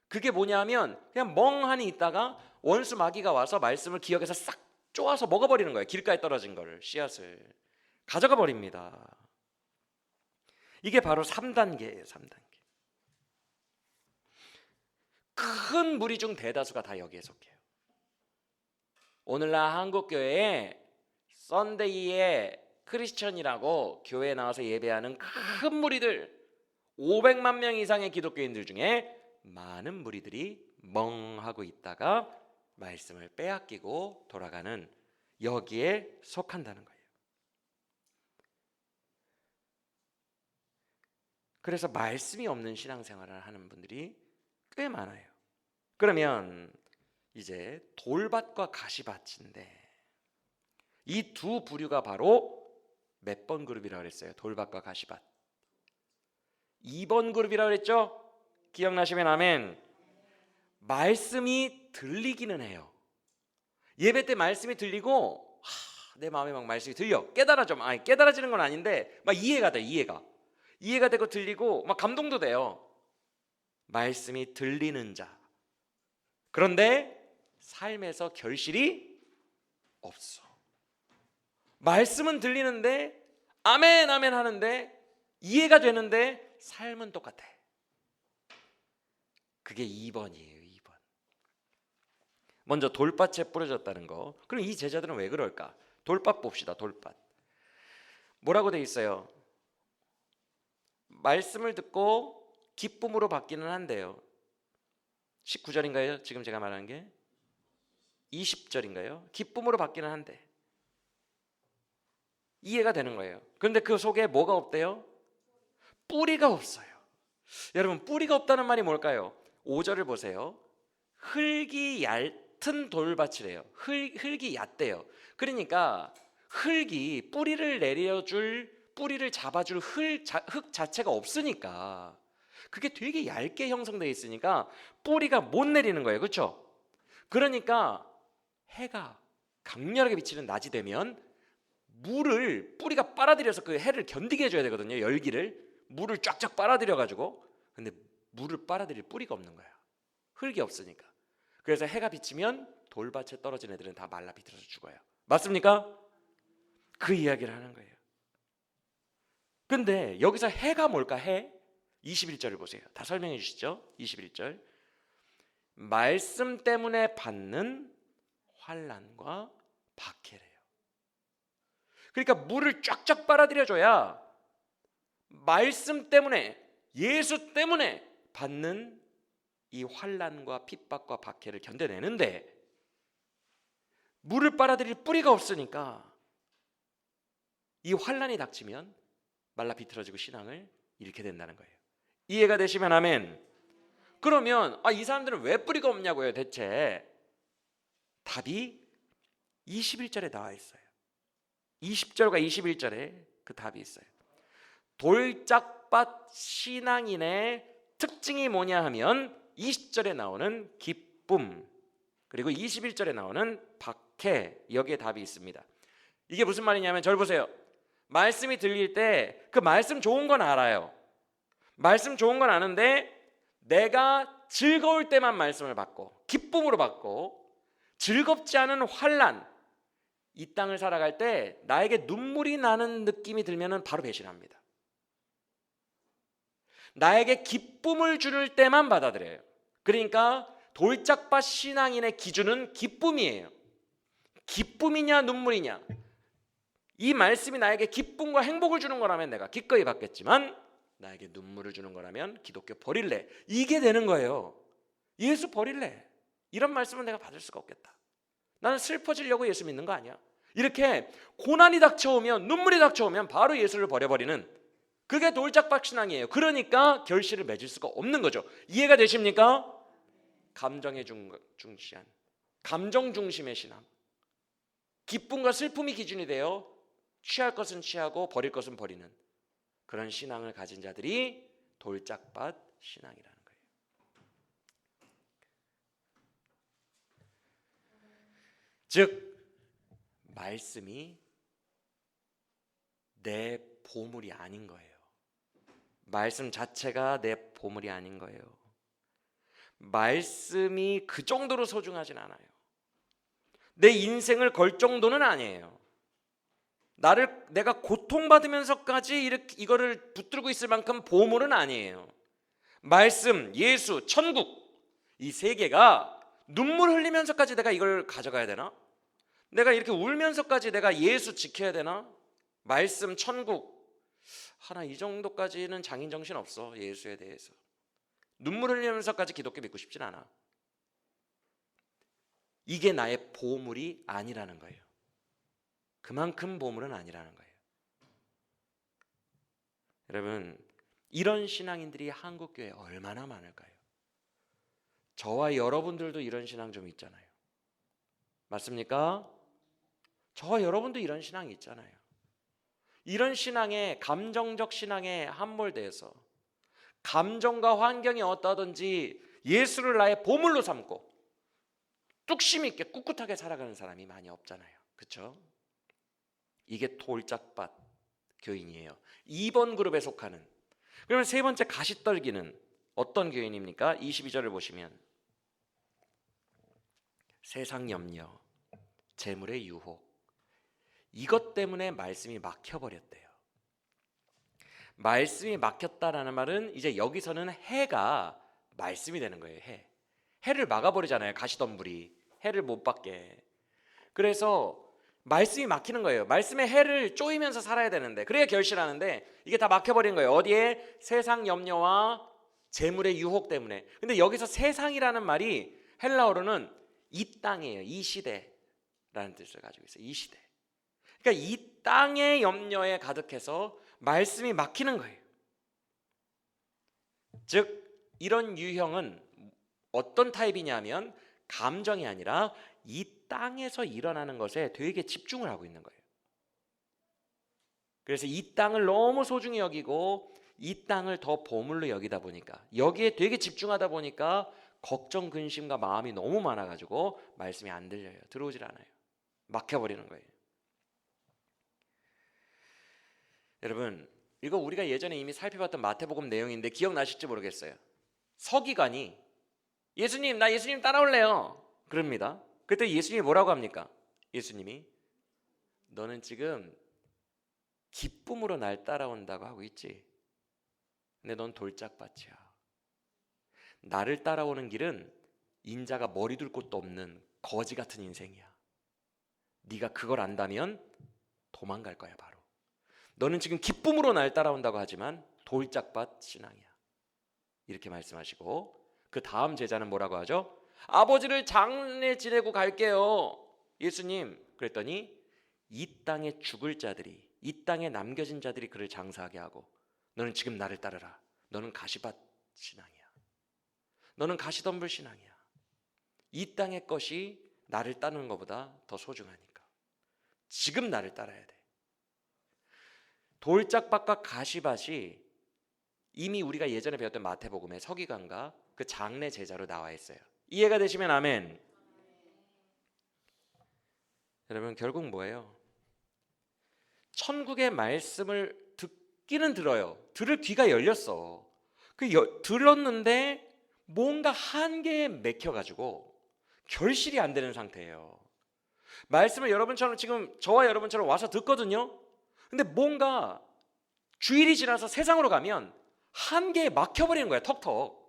그게 뭐냐면 그냥 멍하니 있다가 원수 마귀가 와서 말씀을 기억해서 싹 쪼아서 먹어버리는 거예요. 길가에 떨어진 거를, 씨앗을 가져가 버립니다. 이게 바로 3단계예요. 3단계. 큰 무리 중 대다수가 다 여기에 속해요. 오늘날 한국교회에 썬데이에 크리스천이라고 교회에 나와서 예배하는 큰 무리들, 500만 명 이상의 기독교인들 중에 많은 무리들이 멍하고 있다가 말씀을 빼앗기고 돌아가는, 여기에 속한다는 거예요. 그래서 말씀이 없는 신앙생활을 하는 분들이 꽤 많아요. 그러면 이제 돌밭과 가시밭인데 이 두 부류가 바로 몇 번 그룹이라고 그랬어요? 돌밭과 가시밭. 2번 그룹이라고 그랬죠? 기억나시면 아멘. 말씀이 들리기는 해요. 예배 때 말씀이 들리고 내 마음에 막 말씀이 들려. 깨달아지는 건 아닌데 막 이해가 돼. 이해가 되고 들리고 막 감동도 돼요. 말씀이 들리는 자. 그런데 삶에서 결실이 없어. 말씀은 들리는데 아멘 아멘 하는데 이해가 되는데 삶은 똑같아. 그게 2번이에요. 2번. 먼저 돌밭에 뿌려졌다는 거. 그럼 이 제자들은 왜 그럴까? 돌밭 봅시다. 돌밭. 뭐라고 돼 있어요? 말씀을 듣고 기쁨으로 받기는 한대요. 19절인가요? 지금 제가 말한 게 20절인가요? 기쁨으로 받기는 한대. 이해가 되는 거예요. 그런데 그 속에 뭐가 없대요? 뿌리가 없어요. 여러분, 뿌리가 없다는 말이 뭘까요? 5절을 보세요. 흙이 얕은 돌밭이래요. 흙이 얕대요. 그러니까 흙이 뿌리를 잡아줄 흙 자체가 없으니까, 그게 되게 얇게 형성되어 있으니까 뿌리가 못 내리는 거예요. 그렇죠? 그러니까 해가 강렬하게 비치는 낮이 되면 물을 뿌리가 빨아들여서 그 해를 견디게 해줘야 되거든요. 열기를. 물을 쫙쫙 빨아들여 가지고. 근데 물을 빨아들일 뿌리가 없는 거야. 흙이 없으니까. 그래서 해가 비치면 돌밭에 떨어진 애들은 다 말라 비틀어서 죽어요. 맞습니까? 그 이야기를 하는 거예요. 근데 여기서 해가 뭘까? 해? 21절을 보세요. 다 설명해 주시죠. 21절. 말씀 때문에 받는 환난과 박해래요. 그러니까 물을 쫙쫙 빨아들여줘야 말씀 때문에, 예수 때문에 받는 이 환난과 핍박과 박해를 견뎌내는데, 물을 빨아들일 뿌리가 없으니까 이 환난이 닥치면 말라 비틀어지고 신앙을 잃게 된다는 거예요. 이해가 되시면 아멘. 그러면 이 사람들은 왜 뿌리가 없냐고요? 대체 답이 21절에 나와 있어요. 20절과 21절에 그 답이 있어요. 돌짝밭 신앙인의 특징이 뭐냐 하면 20절에 나오는 기쁨, 그리고 21절에 나오는 박해, 여기에 답이 있습니다. 이게 무슨 말이냐면, 저를 보세요. 말씀이 들릴 때 그 말씀 좋은 건 알아요. 말씀 좋은 건 아는데 내가 즐거울 때만 말씀을 받고 기쁨으로 받고, 즐겁지 않은 환난, 이 땅을 살아갈 때 나에게 눈물이 나는 느낌이 들면은 바로 배신합니다. 나에게 기쁨을 줄 때만 받아들여요. 그러니까 돌짝밭 신앙인의 기준은 기쁨이에요. 기쁨이냐 눈물이냐. 이 말씀이 나에게 기쁨과 행복을 주는 거라면 내가 기꺼이 받겠지만, 나에게 눈물을 주는 거라면 기독교 버릴래. 이게 되는 거예요. 예수 버릴래. 이런 말씀은 내가 받을 수가 없겠다. 나는 슬퍼지려고 예수 믿는 거 아니야. 이렇게 고난이 닥쳐오면, 눈물이 닥쳐오면 바로 예수를 버려버리는, 그게 돌짝박 신앙이에요. 그러니까 결실을 맺을 수가 없는 거죠. 이해가 되십니까? 감정에 중시한, 감정 중심의 신앙. 기쁨과 슬픔이 기준이 되어 취할 것은 취하고 버릴 것은 버리는 그런 신앙을 가진 자들이 돌짝밭 신앙이라는 거예요. 즉 말씀이 내 보물이 아닌 거예요. 말씀 자체가 내 보물이 아닌 거예요. 말씀이 그 정도로 소중하진 않아요. 내 인생을 걸 정도는 아니에요. 내가 고통받으면서까지 이거를 붙들고 있을 만큼 보물은 아니에요. 말씀, 예수, 천국, 이 세 개가 눈물 흘리면서까지 내가 이걸 가져가야 되나? 내가 이렇게 울면서까지 내가 예수 지켜야 되나? 말씀, 천국, 하나 이 정도까지는 장인 정신 없어. 예수에 대해서 눈물 흘리면서까지 기독교 믿고 싶진 않아. 이게 나의 보물이 아니라는 거예요. 그만큼 보물은 아니라는 거예요. 여러분, 이런 신앙인들이 한국교회에 얼마나 많을까요? 저와 여러분들도 이런 신앙 좀 있잖아요. 맞습니까? 저와 여러분도 이런 신앙이 있잖아요. 이런 신앙에, 감정적 신앙에 함몰돼서 감정과 환경이 어떠하든지 예수를 나의 보물로 삼고 뚝심 있게 꿋꿋하게 살아가는 사람이 많이 없잖아요. 그렇죠? 이게 돌짝밭 교인이에요. 2번 그룹에 속하는. 그러면 세 번째 가시떨기는 어떤 교인입니까? 22절을 보시면 세상 염려, 재물의 유혹, 이것 때문에 말씀이 막혀버렸대요. 말씀이 막혔다라는 말은 이제 여기서는 해가 말씀이 되는 거예요. 해를 막아버리잖아요. 가시덤불이 해를 못 받게. 그래서 말씀이 막히는 거예요. 말씀의 해를 쪼이면서 살아야 되는데, 그래야 결실하는데 이게 다 막혀버린 거예요. 어디에? 세상 염려와 재물의 유혹 때문에. 근데 여기서 세상이라는 말이 헬라어로는 이 땅이에요. 이 시대라는 뜻을 가지고 있어요. 이 시대. 그러니까 이 땅의 염려에 가득해서 말씀이 막히는 거예요. 즉 이런 유형은 어떤 타입이냐면 감정이 아니라 이 땅에서 일어나는 것에 되게 집중을 하고 있는 거예요. 그래서 이 땅을 너무 소중히 여기고 이 땅을 더 보물로 여기다 보니까, 여기에 되게 집중하다 보니까 걱정, 근심과 마음이 너무 많아가지고 말씀이 안 들려요. 들어오질 않아요. 막혀버리는 거예요. 여러분, 이거 우리가 예전에 이미 살펴봤던 마태복음 내용인데 기억나실지 모르겠어요. 서기관이 예수님, 나 예수님 따라올래요. 그럽니다. 그때 예수님이 뭐라고 합니까? 예수님이 너는 지금 기쁨으로 날 따라온다고 하고 있지. 근데 넌 돌짝밭이야. 나를 따라오는 길은 인자가 머리 둘 곳도 없는 거지 같은 인생이야. 네가 그걸 안다면 도망갈 거야. 바로 너는 지금 기쁨으로 날 따라온다고 하지만 돌짝밭 신앙이야. 이렇게 말씀하시고 그 다음 제자는 뭐라고 하죠? 아버지를 장례 지내고 갈게요. 예수님. 그랬더니 이 땅에 죽을 자들이, 이 땅에 남겨진 자들이 그를 장사하게 하고 너는 지금 나를 따르라. 너는 가시밭 신앙이야. 너는 가시덤불 신앙이야. 이 땅의 것이 나를 따르는 것보다 더 소중하니까 지금 나를 따라야 돼. 돌짝밭과 가시밭이 이미 우리가 예전에 배웠던 마태복음의 서기관과 그 장례 제자로 나와 있어요. 이해가 되시면 아멘. 여러분, 결국 뭐예요? 천국의 말씀을 듣기는 들어요. 들을 귀가 열렸어. 들었는데 뭔가 한계에 맥혀가지고 결실이 안 되는 상태예요. 말씀을 여러분처럼 지금 저와 여러분처럼 와서 듣거든요. 근데 뭔가 주일이 지나서 세상으로 가면 한계에 막혀버리는 거야. 턱턱.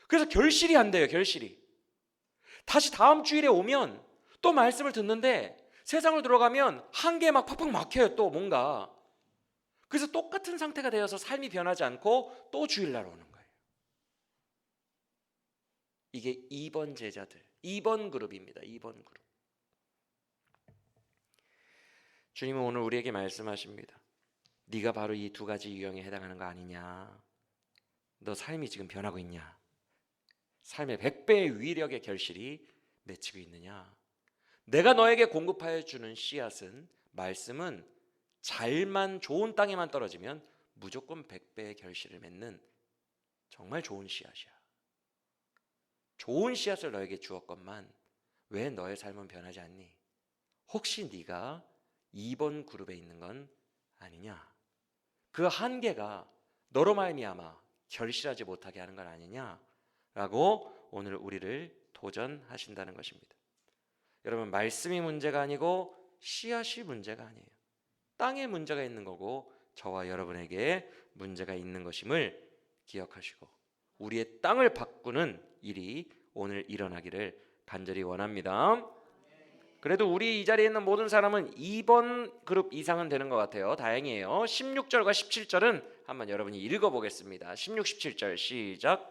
그래서 결실이 안 돼요. 결실이. 다시 다음 주일에 오면 또 말씀을 듣는데 세상으로 들어가면 한계에 막 팍팍 막혀요. 또 뭔가. 그래서 똑같은 상태가 되어서 삶이 변하지 않고 또 주일날 오는 거예요. 이게 2번 제자들, 2번 그룹입니다. 2번 그룹. 주님은 오늘 우리에게 말씀하십니다. 네가 바로 이 두 가지 유형에 해당하는 거 아니냐? 너 삶이 지금 변하고 있냐? 삶의 100배의 위력의 결실이 맺히고 있느냐? 내가 너에게 공급하여 주는 씨앗은, 말씀은 잘만 좋은 땅에만 떨어지면 무조건 100배의 결실을 맺는 정말 좋은 씨앗이야. 좋은 씨앗을 너에게 주었건만 왜 너의 삶은 변하지 않니? 혹시 네가 2번 그룹에 있는 건 아니냐? 그 한계가 너로 말미암아 결실하지 못하게 하는 건 아니냐? 라고 오늘 우리를 도전하신다는 것입니다. 여러분, 말씀이 문제가 아니고 씨앗이 문제가 아니에요. 땅에 문제가 있는 거고 저와 여러분에게 문제가 있는 것임을 기억하시고 우리의 땅을 바꾸는 일이 오늘 일어나기를 간절히 원합니다. 그래도 우리 이 자리에 있는 모든 사람은 2번 그룹 이상은 되는 것 같아요. 다행이에요. 16절과 17절은 한번 여러분이 읽어보겠습니다. 16, 17절 시작.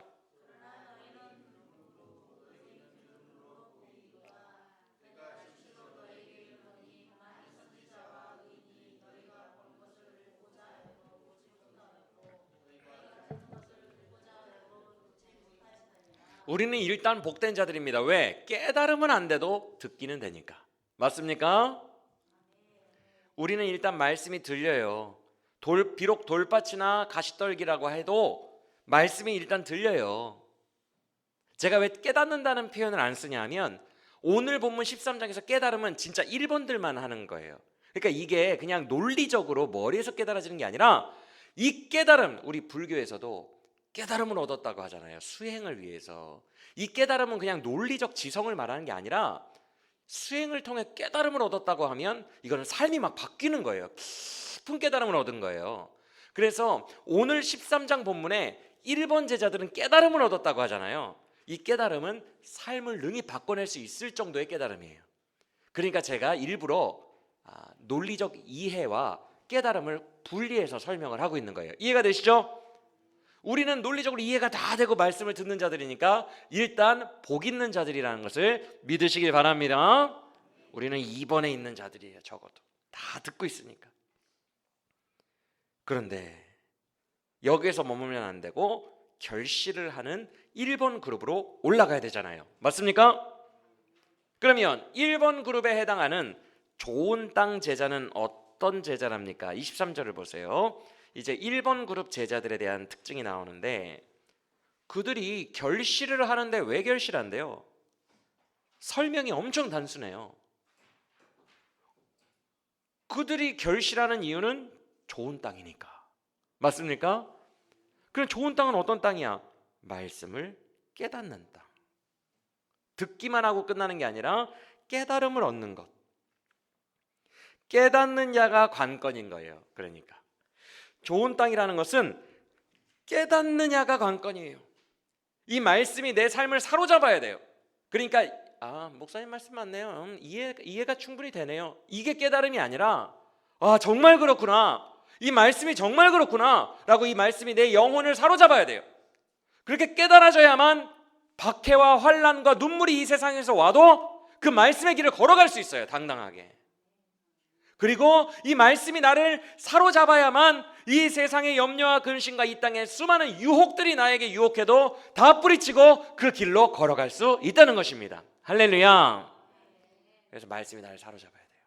우리는 일단 복된 자들입니다. 왜? 깨달으면 안 돼도 듣기는 되니까. 맞습니까? 우리는 일단 말씀이 들려요. 비록 돌밭이나 가시떨기라고 해도 말씀이 일단 들려요. 제가 왜 깨닫는다는 표현을 안 쓰냐 하면 오늘 본문 13장에서 깨달음은 진짜 1번들만 하는 거예요. 그러니까 이게 그냥 논리적으로 머리에서 깨달아지는 게 아니라 이 깨달음, 우리 불교에서도 깨달음을 얻었다고 하잖아요. 수행을 위해서. 이 깨달음은 그냥 논리적 지성을 말하는 게 아니라 수행을 통해 깨달음을 얻었다고 하면 이거는 삶이 막 바뀌는 거예요. 깊은 깨달음을 얻은 거예요. 그래서 오늘 13장 본문에 1번 제자들은 깨달음을 얻었다고 하잖아요. 이 깨달음은 삶을 능히 바꿔낼 수 있을 정도의 깨달음이에요. 그러니까 제가 일부러 논리적 이해와 깨달음을 분리해서 설명을 하고 있는 거예요. 이해가 되시죠? 우리는 논리적으로 이해가 다 되고 말씀을 듣는 자들이니까 일단 복 있는 자들이라는 것을 믿으시길 바랍니다. 우리는 2번에 있는 자들이에요. 적어도 다 듣고 있으니까. 그런데 여기에서 머물면 안 되고 결실을 하는 1번 그룹으로 올라가야 되잖아요. 맞습니까? 그러면 1번 그룹에 해당하는 좋은 땅 제자는 어떤 제자랍니까? 23절을 보세요. 이제 1번 그룹 제자들에 대한 특징이 나오는데 그들이 결실을 하는데 왜 결실한대요? 설명이 엄청 단순해요. 그들이 결실하는 이유는 좋은 땅이니까. 맞습니까? 그럼 좋은 땅은 어떤 땅이야? 말씀을 깨닫는 땅. 듣기만 하고 끝나는 게 아니라 깨달음을 얻는 것. 깨닫는 자가 관건인 거예요. 그러니까 좋은 땅이라는 것은 깨닫느냐가 관건이에요. 이 말씀이 내 삶을 사로잡아야 돼요. 그러니까 목사님 말씀 맞네요. 이해가 충분히 되네요. 이게 깨달음이 아니라 정말 그렇구나. 이 말씀이 정말 그렇구나 라고 이 말씀이 내 영혼을 사로잡아야 돼요. 그렇게 깨달아져야만 박해와 환난과 눈물이 이 세상에서 와도 그 말씀의 길을 걸어갈 수 있어요. 당당하게. 그리고 이 말씀이 나를 사로잡아야만 이 세상의 염려와 근심과 이 땅의 수많은 유혹들이 나에게 유혹해도 다 뿌리치고 그 길로 걸어갈 수 있다는 것입니다. 할렐루야. 그래서 말씀이 나를 사로잡아야 돼요.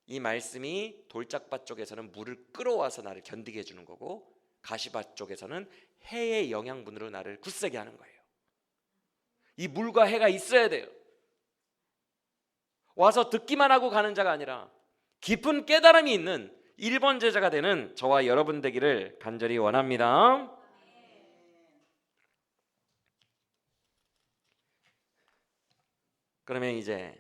이 말씀이 돌짝밭 쪽에서는 물을 끌어와서 나를 견디게 해주는 거고 가시밭 쪽에서는 해의 영양분으로 나를 굳세게 하는 거예요. 이 물과 해가 있어야 돼요. 와서 듣기만 하고 가는 자가 아니라 깊은 깨달음이 있는 1번 제자가 되는 저와 여러분 되기를 간절히 원합니다. 그러면 이제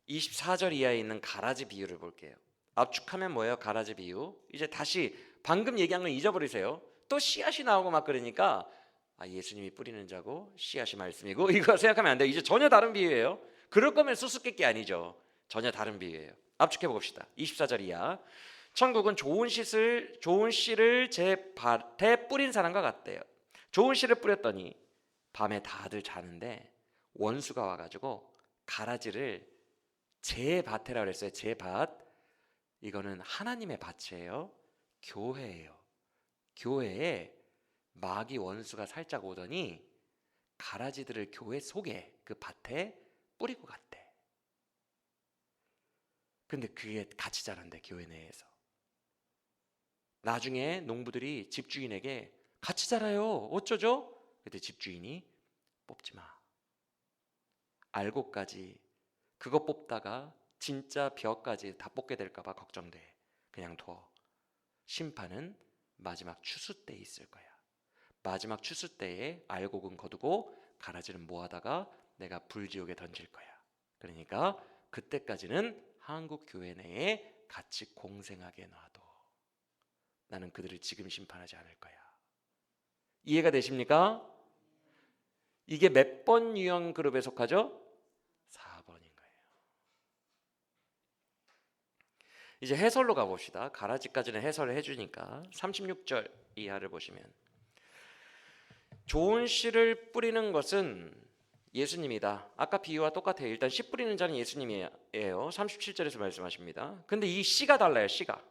24절 이하에 있는 가라지 비유를 볼게요. 압축하면 뭐예요? 가라지 비유. 이제 다시 방금 얘기한 건 잊어버리세요. 또 씨앗이 나오고 막 그러니까 예수님이 뿌리는 자고 씨앗이 말씀이고 이거 생각하면 안 돼요. 이제 전혀 다른 비유예요. 그럴 거면 수수께끼 아니죠. 전혀 다른 비유예요. 압축해 봅시다. 24절 이하. 천국은 좋은 씨를 제 밭에 뿌린 사람과 같대요. 좋은 씨를 뿌렸더니 밤에 다들 자는데 원수가 와가지고 가라지를 제 밭이라고 그랬어요. 제 밭. 이거는 하나님의 밭이에요. 교회예요. 교회에 마귀 원수가 살짝 오더니 가라지들을 교회 속에 그 밭에 뿌리고 갔대. 근데 그게 같이 자란대, 교회 내에서. 나중에 농부들이 집주인에게 같이 자라요, 어쩌죠? 그때 집주인이 뽑지 마. 알고까지 그거 뽑다가 진짜 벼까지 다 뽑게 될까 봐 걱정돼. 그냥 둬. 심판은 마지막 추수 때에 있을 거야. 마지막 추수 때에 알곡은 거두고 가라지는 모아다가 내가 불지옥에 던질 거야. 그러니까 그때까지는 한국 교회 내에 같이 공생하게 놔둬. 나는 그들을 지금 심판하지 않을 거야. 이해가 되십니까? 이게 몇 번 유형 그룹에 속하죠? 4번인 거예요. 이제 해설로 가봅시다. 가라지까지는 해설을 해주니까 36절 이하를 보시면 좋은 씨를 뿌리는 것은 예수님이다. 아까 비유와 똑같아요. 일단 씨 뿌리는 자는 예수님이에요. 37절에서 말씀하십니다. 근데 이 씨가 달라요. 씨가.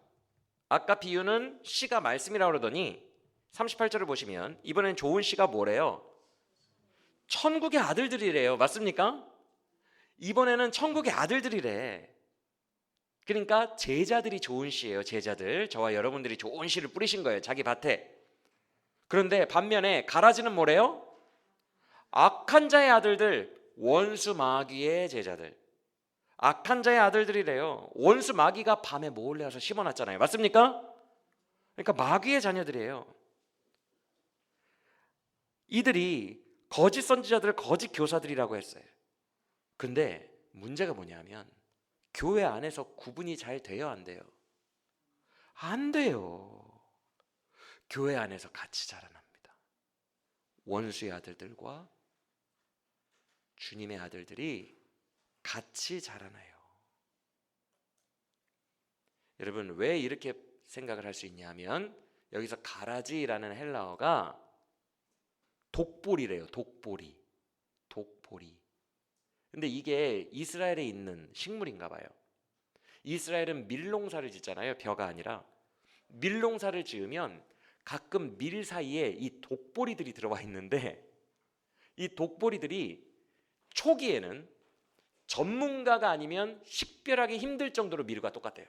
아까 비유는 씨가 말씀이라고 그러더니 38절을 보시면 이번엔 좋은 씨가 뭐래요? 천국의 아들들이래요. 맞습니까? 이번에는 천국의 아들들이래. 그러니까 제자들이 좋은 씨예요. 제자들. 저와 여러분들이 좋은 씨를 뿌리신 거예요. 자기 밭에. 그런데 반면에 가라지는 뭐래요? 악한 자의 아들들, 원수 마귀의 제자들. 악한 자의 아들들이래요. 원수 마귀가 밤에 몰래 와서 심어놨잖아요. 맞습니까? 그러니까 마귀의 자녀들이에요. 이들이 거짓 선지자들을 거짓 교사들이라고 했어요. 근데 문제가 뭐냐면 교회 안에서 구분이 잘 돼요, 안 돼요? 안 돼요. 교회 안에서 같이 자라납니다. 원수의 아들들과 주님의 아들들이 같이 자라나요. 여러분, 왜 이렇게 생각을 할 수 있냐면 여기서 가라지라는 헬라어가 독보리래요. 독보리. 근데 이게 이스라엘에 있는 식물인가 봐요. 이스라엘은 밀농사를 짓잖아요. 벼가 아니라. 밀농사를 지으면 가끔 밀 사이에 이 독보리들이 들어와 있는데 이 독보리들이 초기에는 전문가가 아니면 식별하기 힘들 정도로 밀과 똑같아요.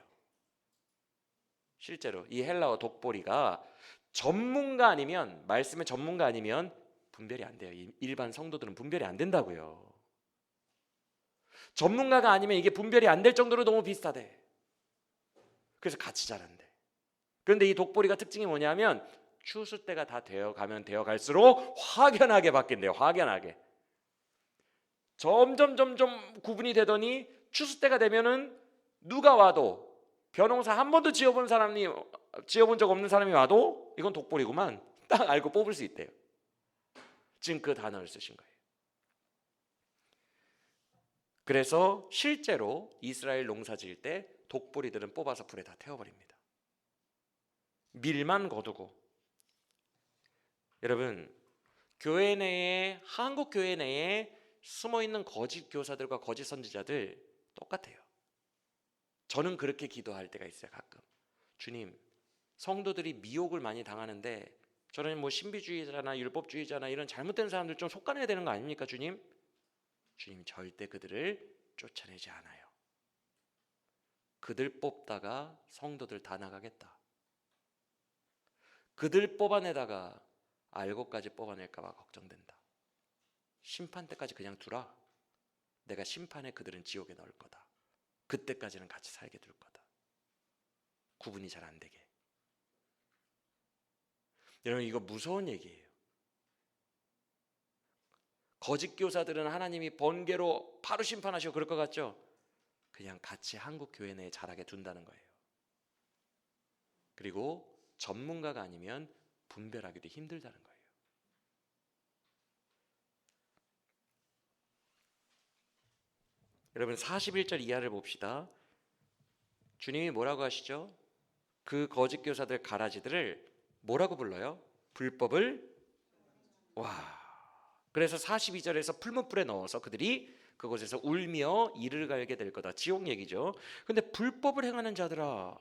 실제로 이 헬라어 독보리가 전문가 아니면, 말씀의 전문가 아니면 분별이 안 돼요. 일반 성도들은 분별이 안 된다고요. 전문가가 아니면 이게 분별이 안 될 정도로 너무 비슷하대. 그래서 같이 자란대. 그런데 이 독보리가 특징이 뭐냐면 추수 때가 다 되어가면 되어갈수록 확연하게 바뀐대요. 확연하게. 점점 구분이 되더니 추수 때가 되면은 누가 와도, 벼농사 한 번도 지어본 적 없는 사람이 와도 이건 독보리구만 딱 알고 뽑을 수 있대요. 지금 그 단어를 쓰신 거예요. 그래서 실제로 이스라엘 농사 지을 때 독보리들은 뽑아서 불에 다 태워버립니다. 밀만 거두고. 여러분, 교회 내에, 한국 교회 내에 숨어있는 거짓 교사들과 거짓 선지자들 똑같아요. 저는 그렇게 기도할 때가 있어요. 가끔 주님, 성도들이 미혹을 많이 당하는데 저는 뭐 신비주의자나 율법주의자나 이런 잘못된 사람들 좀 속아내야 되는 거 아닙니까? 주님 절대 그들을 쫓아내지 않아요. 그들 뽑다가 성도들 다 나가겠다. 그들 뽑아내다가 알고까지 뽑아낼까 봐 걱정된다. 심판 때까지 그냥 두라. 내가 심판에 그들은 지옥에 넣을 거다. 그때까지는 같이 살게 둘 거다. 구분이 잘 안 되게. 여러분, 이거 무서운 얘기예요. 거짓 교사들은 하나님이 번개로 바로 심판하시고 그럴 것 같죠? 그냥 같이 한국 교회 내에 자라게 둔다는 거예요. 그리고 전문가가 아니면 분별하기도 힘들다는 거예요. 여러분, 41절 이하를 봅시다. 주님이 뭐라고 하시죠? 그 거짓 교사들 가라지들을 뭐라고 불러요? 불법을 그래서 42절에서 풀무불에 넣어서 그들이 그곳에서 울며 이를 갈게 될 거다. 지옥 얘기죠. 근데 불법을 행하는 자들아,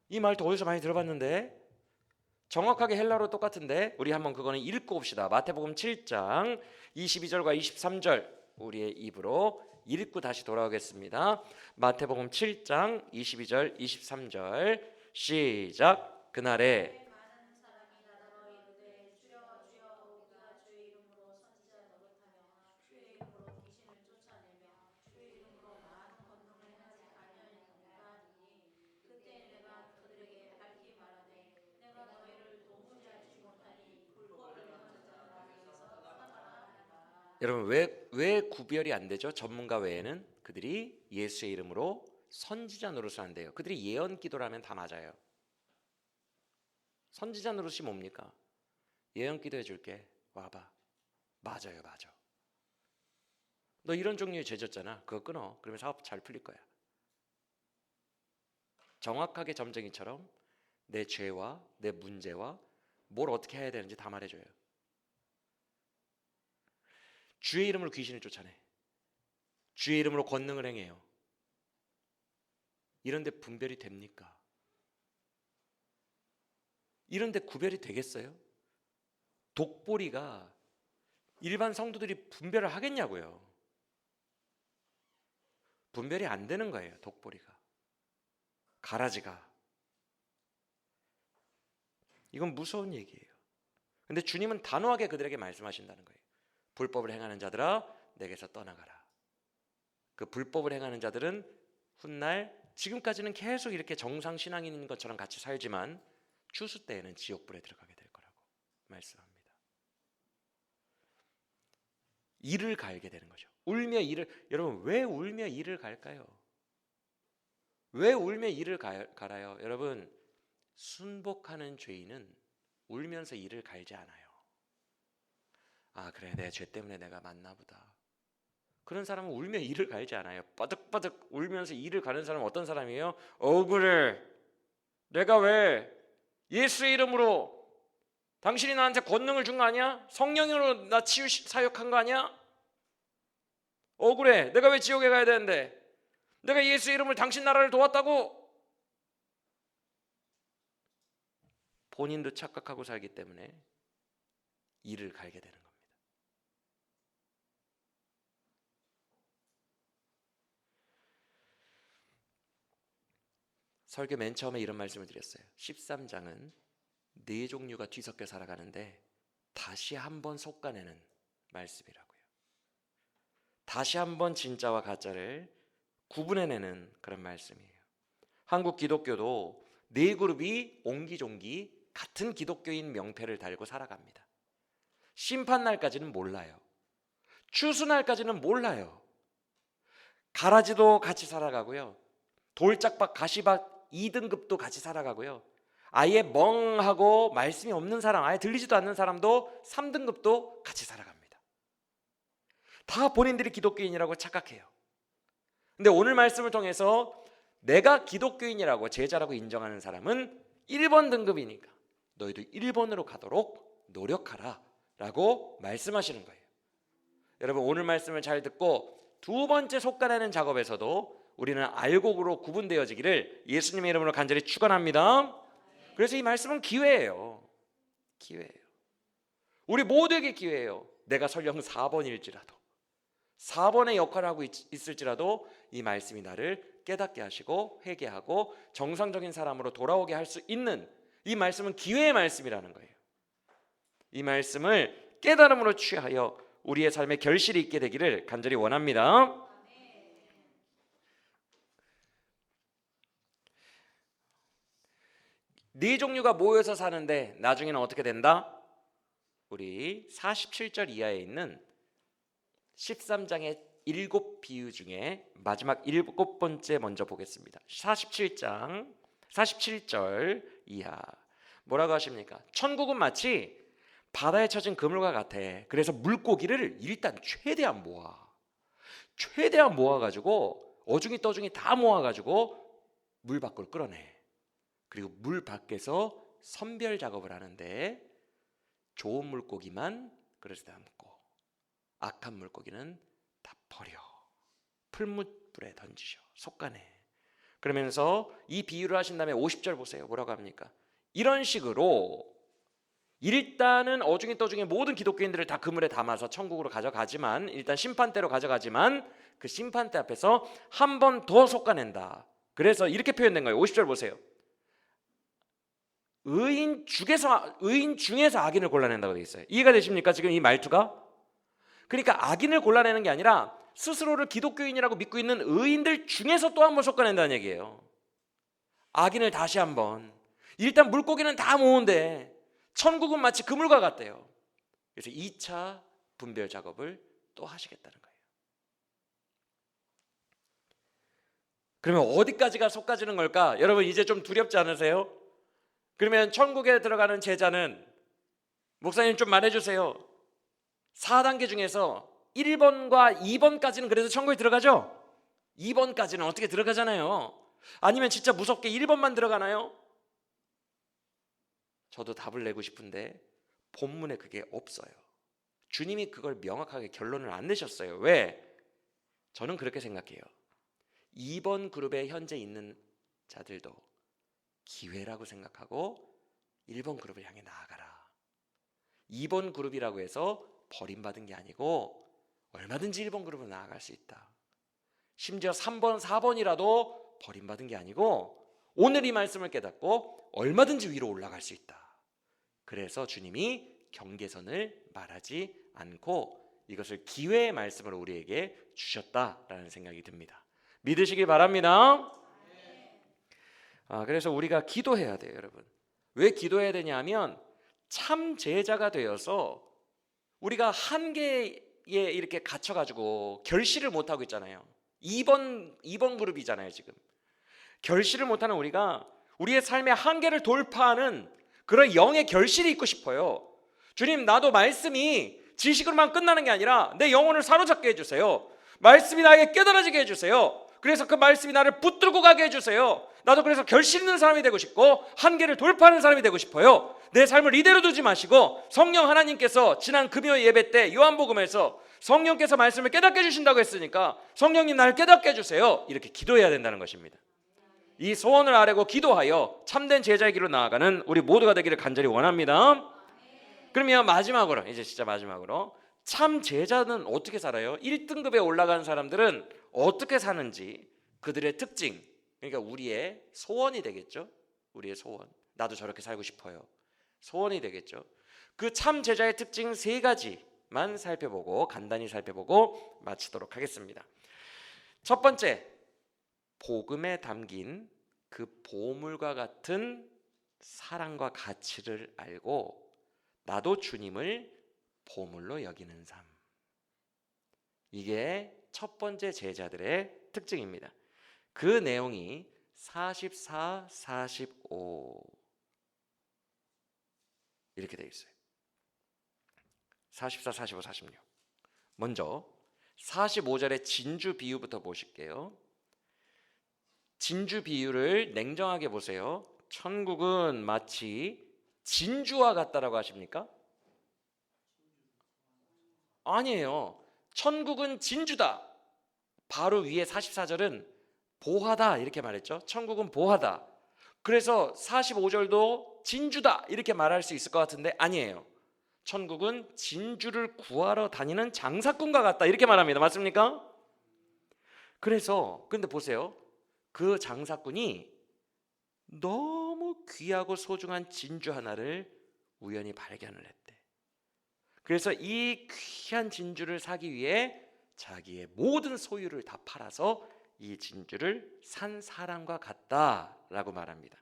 이 말 더 어디서 많이 들어봤는데 정확하게 헬라어로 똑같은데 우리 한번 그거는 읽고 봅시다. 마태복음 7장 22절과 23절 우리의 입으로 읽고 다시 돌아오겠습니다. 마태복음 7장 22절 23절 시작. 그날에 여러분 왜 구별이 안 되죠? 전문가 외에는 그들이 예수의 이름으로 선지자 노릇을 한대요. 그들이 예언 기도라면 다 맞아요. 선지자 노릇이 뭡니까? 예언 기도 해줄게. 와봐. 맞아요, 맞아. 너 이런 종류의 죄졌잖아. 그거 끊어. 그러면 사업 잘 풀릴 거야. 정확하게 점쟁이처럼 내 죄와 내 문제와 뭘 어떻게 해야 되는지 다 말해줘요. 주의 이름으로 귀신을 쫓아내. 주의 이름으로 권능을 행해요. 이런데 분별이 됩니까? 이런데 구별이 되겠어요? 독보리가 일반 성도들이 분별을 하겠냐고요. 분별이 안 되는 거예요. 독보리가, 가라지가. 이건 무서운 얘기예요. 근데 주님은 단호하게 그들에게 말씀하신다는 거예요. 불법을 행하는 자들아 내게서 떠나가라. 그 불법을 행하는 자들은 훗날 지금까지는 계속 이렇게 정상 신앙인인 것처럼 같이 살지만 추수 때에는 지옥불에 들어가게 될 거라고 말씀합니다. 이를 갈게 되는 거죠. 울며 이를, 여러분 왜 울며 이를 갈까요? 왜 울며 이를 갈아요? 여러분 순복하는 죄인은 울면서 이를 갈지 않아요. 아 그래 내 죄 때문에 내가 맞나 보다. 그런 사람은 울며 이를 갈지 않아요. 빠득빠득 울면서 이를 가는 사람은 어떤 사람이에요? 억울해. 내가 왜 예수의 이름으로 당신이 나한테 권능을 준 거 아니야? 성령으로 나 치유 사역한 거 아니야? 억울해. 내가 왜 지옥에 가야 되는데? 내가 예수의 이름으로 당신 나라를 도왔다고? 본인도 착각하고 살기 때문에 이를 갈게 되는 겁니다. 설교 맨 처음에 이런 말씀을 드렸어요. 13장은 네 종류가 뒤섞여 살아가는데 다시 한번 솎아내는 말씀이라고요. 다시 한번 진짜와 가짜를 구분해내는 그런 말씀이에요. 한국 기독교도 네 그룹이 옹기종기 같은 기독교인 명패를 달고 살아갑니다. 심판날까지는 몰라요. 추수날까지는 몰라요. 가라지도 같이 살아가고요. 돌짝박 가시박 2등급도 같이 살아가고요. 아예 멍하고 말씀이 없는 사람, 아예 들리지도 않는 사람도 3등급도 같이 살아갑니다. 다 본인들이 기독교인이라고 착각해요. 근데 오늘 말씀을 통해서 내가 기독교인이라고 제자라고 인정하는 사람은 1번 등급이니까 너희도 1번으로 가도록 노력하라 라고 말씀하시는 거예요. 여러분 오늘 말씀을 잘 듣고 두 번째 솎아내는 작업에서도 우리는 알곡으로 구분되어지기를 예수님의 이름으로 간절히 축원합니다. 그래서 이 말씀은 기회예요. 기회예요. 우리 모두에게 기회예요. 내가 설령 4번일지라도 4번의 역할을 하고 있을지라도 이 말씀이 나를 깨닫게 하시고 회개하고 정상적인 사람으로 돌아오게 할 수 있는 이 말씀은 기회의 말씀이라는 거예요. 이 말씀을 깨달음으로 취하여 우리의 삶에 결실이 있게 되기를 간절히 원합니다. 네 종류가 모여서 사는데 나중에는 어떻게 된다? 우리 47절 이하에 있는 13장의 7비유 중에 마지막 7번째 먼저 보겠습니다. 47장 47절 이하 뭐라고 하십니까? 천국은 마치 바다에 쳐진 그물과 같아. 그래서 물고기를 일단 최대한 모아가지고 어중이 떠중이 다 모아가지고 물 밖으로 끌어내. 그리고 물 밖에서 선별 작업을 하는데 좋은 물고기만 그릇에 담고 악한 물고기는 다 버려. 풀무불에 던지셔. 솎아내. 그러면서 이 비유를 하신 다음에 50절 보세요. 뭐라고 합니까? 이런 식으로 일단은 어중에 떠중에 모든 기독교인들을 다 그물에 담아서 천국으로 가져가지만, 일단 심판대로 가져가지만 그 심판대 앞에서 한 번 더 솎아낸다. 그래서 이렇게 표현된 거예요. 50절 보세요. 의인 중에서 악인을 골라낸다고 되어 있어요. 이해가 되십니까? 지금 이 말투가? 그러니까 악인을 골라내는 게 아니라 스스로를 기독교인이라고 믿고 있는 의인들 중에서 또 한 번 솎아낸다는 얘기예요. 악인을 다시 한번. 일단 물고기는 다 모은데 천국은 마치 그물과 같대요. 그래서 2차 분별 작업을 또 하시겠다는 거예요. 그러면 어디까지가 솎아지는 걸까? 여러분 이제 좀 두렵지 않으세요? 그러면 천국에 들어가는 제자는, 목사님 좀 말해주세요, 4단계 중에서 1번과 2번까지는 그래도 천국에 들어가죠? 2번까지는 어떻게 들어가잖아요. 아니면 진짜 무섭게 1번만 들어가나요? 저도 답을 내고 싶은데 본문에 그게 없어요. 주님이 그걸 명확하게 결론을 안 내셨어요. 왜? 저는 그렇게 생각해요. 2번 그룹에 현재 있는 자들도 기회라고 생각하고 1번 그룹을 향해 나아가라. 2번 그룹이라고 해서 버림받은 게 아니고 얼마든지 1번 그룹으로 나아갈 수 있다. 심지어 3번, 4번이라도 버림받은 게 아니고 오늘 이 말씀을 깨닫고 얼마든지 위로 올라갈 수 있다. 그래서 주님이 경계선을 말하지 않고 이것을 기회의 말씀으로 우리에게 주셨다라는 생각이 듭니다. 믿으시기 바랍니다. 그래서 우리가 기도해야 돼요, 여러분. 왜 기도해야 되냐면 참 제자가 되어서 우리가 한계에 이렇게 갇혀가지고 결실을 못하고 있잖아요. 2번 그룹이잖아요. 지금 결실을 못하는 우리가 우리의 삶의 한계를 돌파하는 그런 영의 결실이 있고 싶어요. 주님, 나도 말씀이 지식으로만 끝나는 게 아니라 내 영혼을 사로잡게 해주세요. 말씀이 나에게 깨달아지게 해주세요. 그래서 그 말씀이 나를 붙들고 가게 해주세요. 나도 그래서 결실 있는 사람이 되고 싶고 한계를 돌파하는 사람이 되고 싶어요. 내 삶을 이대로 두지 마시고 성령 하나님께서 지난 금요 예배 때 요한복음에서 성령께서 말씀을 깨닫게 해주신다고 했으니까 성령님 나를 깨닫게 해주세요. 이렇게 기도해야 된다는 것입니다. 이 소원을 아뢰고 기도하여 참된 제자의 길로 나아가는 우리 모두가 되기를 간절히 원합니다. 그러면 마지막으로, 이제 진짜 마지막으로, 참 제자는 어떻게 살아요? 1등급에 올라간 사람들은 어떻게 사는지, 그들의 특징, 그러니까 우리의 소원이 되겠죠. 우리의 소원, 나도 저렇게 살고 싶어요. 소원이 되겠죠. 그 참 제자의 특징 3가지만 살펴보고, 간단히 살펴보고 마치도록 하겠습니다. 첫 번째, 복음에 담긴 그 보물과 같은 사랑과 가치를 알고 나도 주님을 보물로 여기는 삶. 이게 첫 번째 제자들의 특징입니다. 그 내용이 44, 45 이렇게 되어 있어요. 44, 45, 46. 먼저 45절의 진주 비유부터 보실게요. 진주 비유를 냉정하게 보세요. 천국은 마치 진주와 같다라고 하십니까? 아니에요. 천국은 진주다. 바로 위에 44절은 보하다 이렇게 말했죠. 천국은 보하다. 그래서 45절도 진주다 이렇게 말할 수 있을 것 같은데 아니에요. 천국은 진주를 구하러 다니는 장사꾼과 같다 이렇게 말합니다. 맞습니까? 그래서 근데 보세요. 그 장사꾼이 너무 귀하고 소중한 진주 하나를 우연히 발견을 했대. 그래서 이 귀한 진주를 사기 위해 자기의 모든 소유를 다 팔아서 이 진주를 산 사람과 같다라고 말합니다.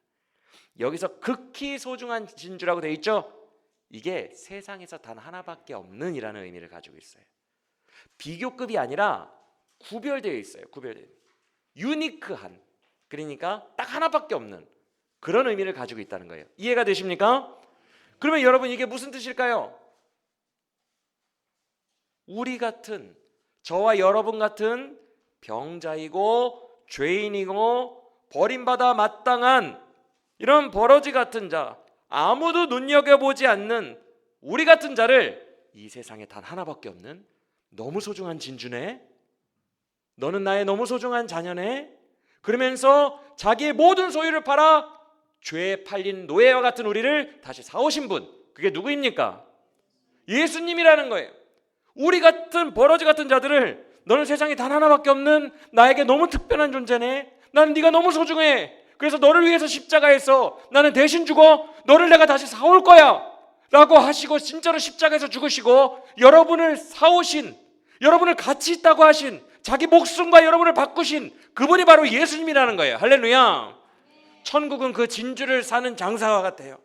여기서 극히 소중한 진주라고 되어 있죠. 이게 세상에서 단 하나밖에 없는 이라는 의미를 가지고 있어요. 비교급이 아니라 구별되어 있어요. 구별되어 유니크한, 그러니까 딱 하나밖에 없는 그런 의미를 가지고 있다는 거예요. 이해가 되십니까? 그러면 여러분 이게 무슨 뜻일까요? 우리 같은, 저와 여러분 같은 병자이고 죄인이고 버림받아 마땅한 이런 버러지 같은 자, 아무도 눈여겨보지 않는 우리 같은 자를 이 세상에 단 하나밖에 없는 너무 소중한 진주네, 너는 나의 너무 소중한 자녀네, 그러면서 자기의 모든 소유를 팔아 죄에 팔린 노예와 같은 우리를 다시 사오신 분, 그게 누구입니까? 예수님이라는 거예요. 우리 같은 버러지 같은 자들을 너는 세상에 단 하나밖에 없는 나에게 너무 특별한 존재네, 나는 네가 너무 소중해, 그래서 너를 위해서 십자가에서 나는 대신 죽어 너를 내가 다시 사올 거야 라고 하시고 진짜로 십자가에서 죽으시고 여러분을 사오신, 여러분을 가치 있다고 하신, 자기 목숨과 여러분을 바꾸신 그분이 바로 예수님이라는 거예요. 할렐루야. 천국은 그 진주를 사는 장사와 같아요.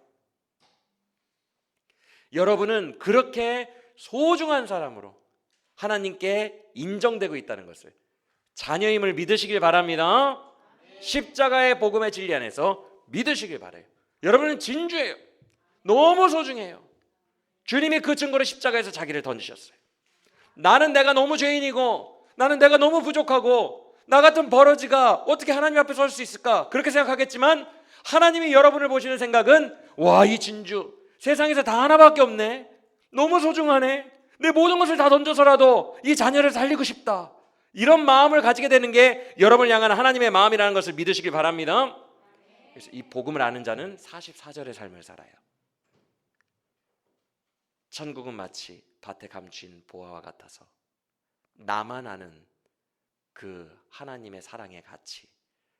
여러분은 그렇게 소중한 사람으로 하나님께 인정되고 있다는 것을, 자녀임을 믿으시길 바랍니다. 십자가의 복음의 진리 안에서 믿으시길 바라요. 여러분은 진주예요. 너무 소중해요. 주님이 그 증거로 십자가에서 자기를 던지셨어요. 나는 내가 너무 죄인이고, 나는 내가 너무 부족하고, 나 같은 버러지가 어떻게 하나님 앞에 설 수 있을까, 그렇게 생각하겠지만 하나님이 여러분을 보시는 생각은, 와, 이 진주 세상에서 다 하나밖에 없네, 너무 소중하네, 내 모든 것을 다 던져서라도 이 자녀를 살리고 싶다, 이런 마음을 가지게 되는 게 여러분을 향한 하나님의 마음이라는 것을 믿으시길 바랍니다. 그래서 이 복음을 아는 자는 44절의 삶을 살아요. 천국은 마치 밭에 감춘 보화와 같아서 나만 아는 그 하나님의 사랑의 가치,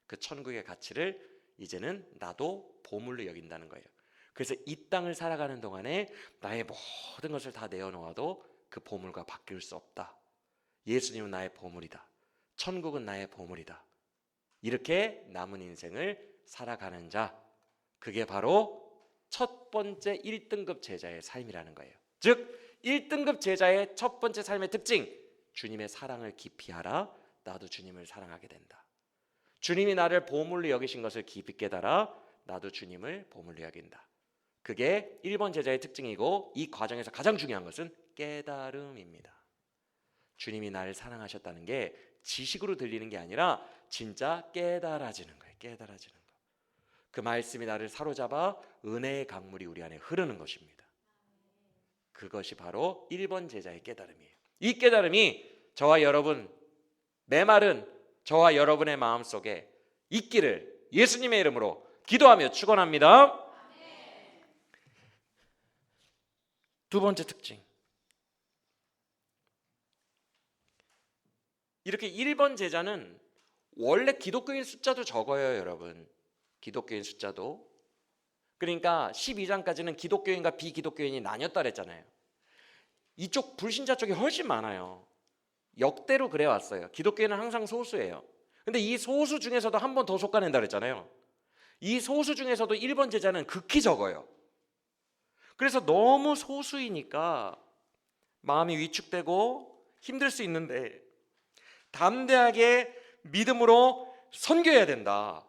그 천국의 가치를 이제는 나도 보물로 여긴다는 거예요. 그래서 이 땅을 살아가는 동안에 나의 모든 것을 다 내어놓아도 그 보물과 바뀔 수 없다. 예수님은 나의 보물이다. 천국은 나의 보물이다. 이렇게 남은 인생을 살아가는 자, 그게 바로 첫 번째 1등급 제자의 삶이라는 거예요. 즉 1등급 제자의 첫 번째 삶의 특징, 주님의 사랑을 깊이 알아 나도 주님을 사랑하게 된다. 주님이 나를 보물로 여기신 것을 깊이 깨달아 나도 주님을 보물로 여긴다. 그게 1번 제자의 특징이고, 이 과정에서 가장 중요한 것은 깨달음입니다. 주님이 나를 사랑하셨다는 게 지식으로 들리는 게 아니라 진짜 깨달아지는 거예요. 깨달아지는 거. 그 말씀이 나를 사로잡아 은혜의 강물이 우리 안에 흐르는 것입니다. 그것이 바로 1번 제자의 깨달음이에요. 이 깨달음이 저와 여러분, 메마른 저와 여러분의 마음속에 있기를 예수님의 이름으로 기도하며 축원합니다. 두 번째 특징, 이렇게 1번 제자는 원래 기독교인 숫자도 적어요. 여러분, 기독교인 숫자도. 그러니까 12장까지는 기독교인과 비기독교인이 나뉘었다 그랬잖아요. 이쪽 불신자 쪽이 훨씬 많아요. 역대로 그래 왔어요. 기독교인은 항상 소수예요. 근데 이 소수 중에서도 한 번 더 솎아낸다 그랬잖아요. 이 소수 중에서도 1번 제자는 극히 적어요. 그래서 너무 소수이니까 마음이 위축되고 힘들 수 있는데 담대하게 믿음으로 선교해야 된다.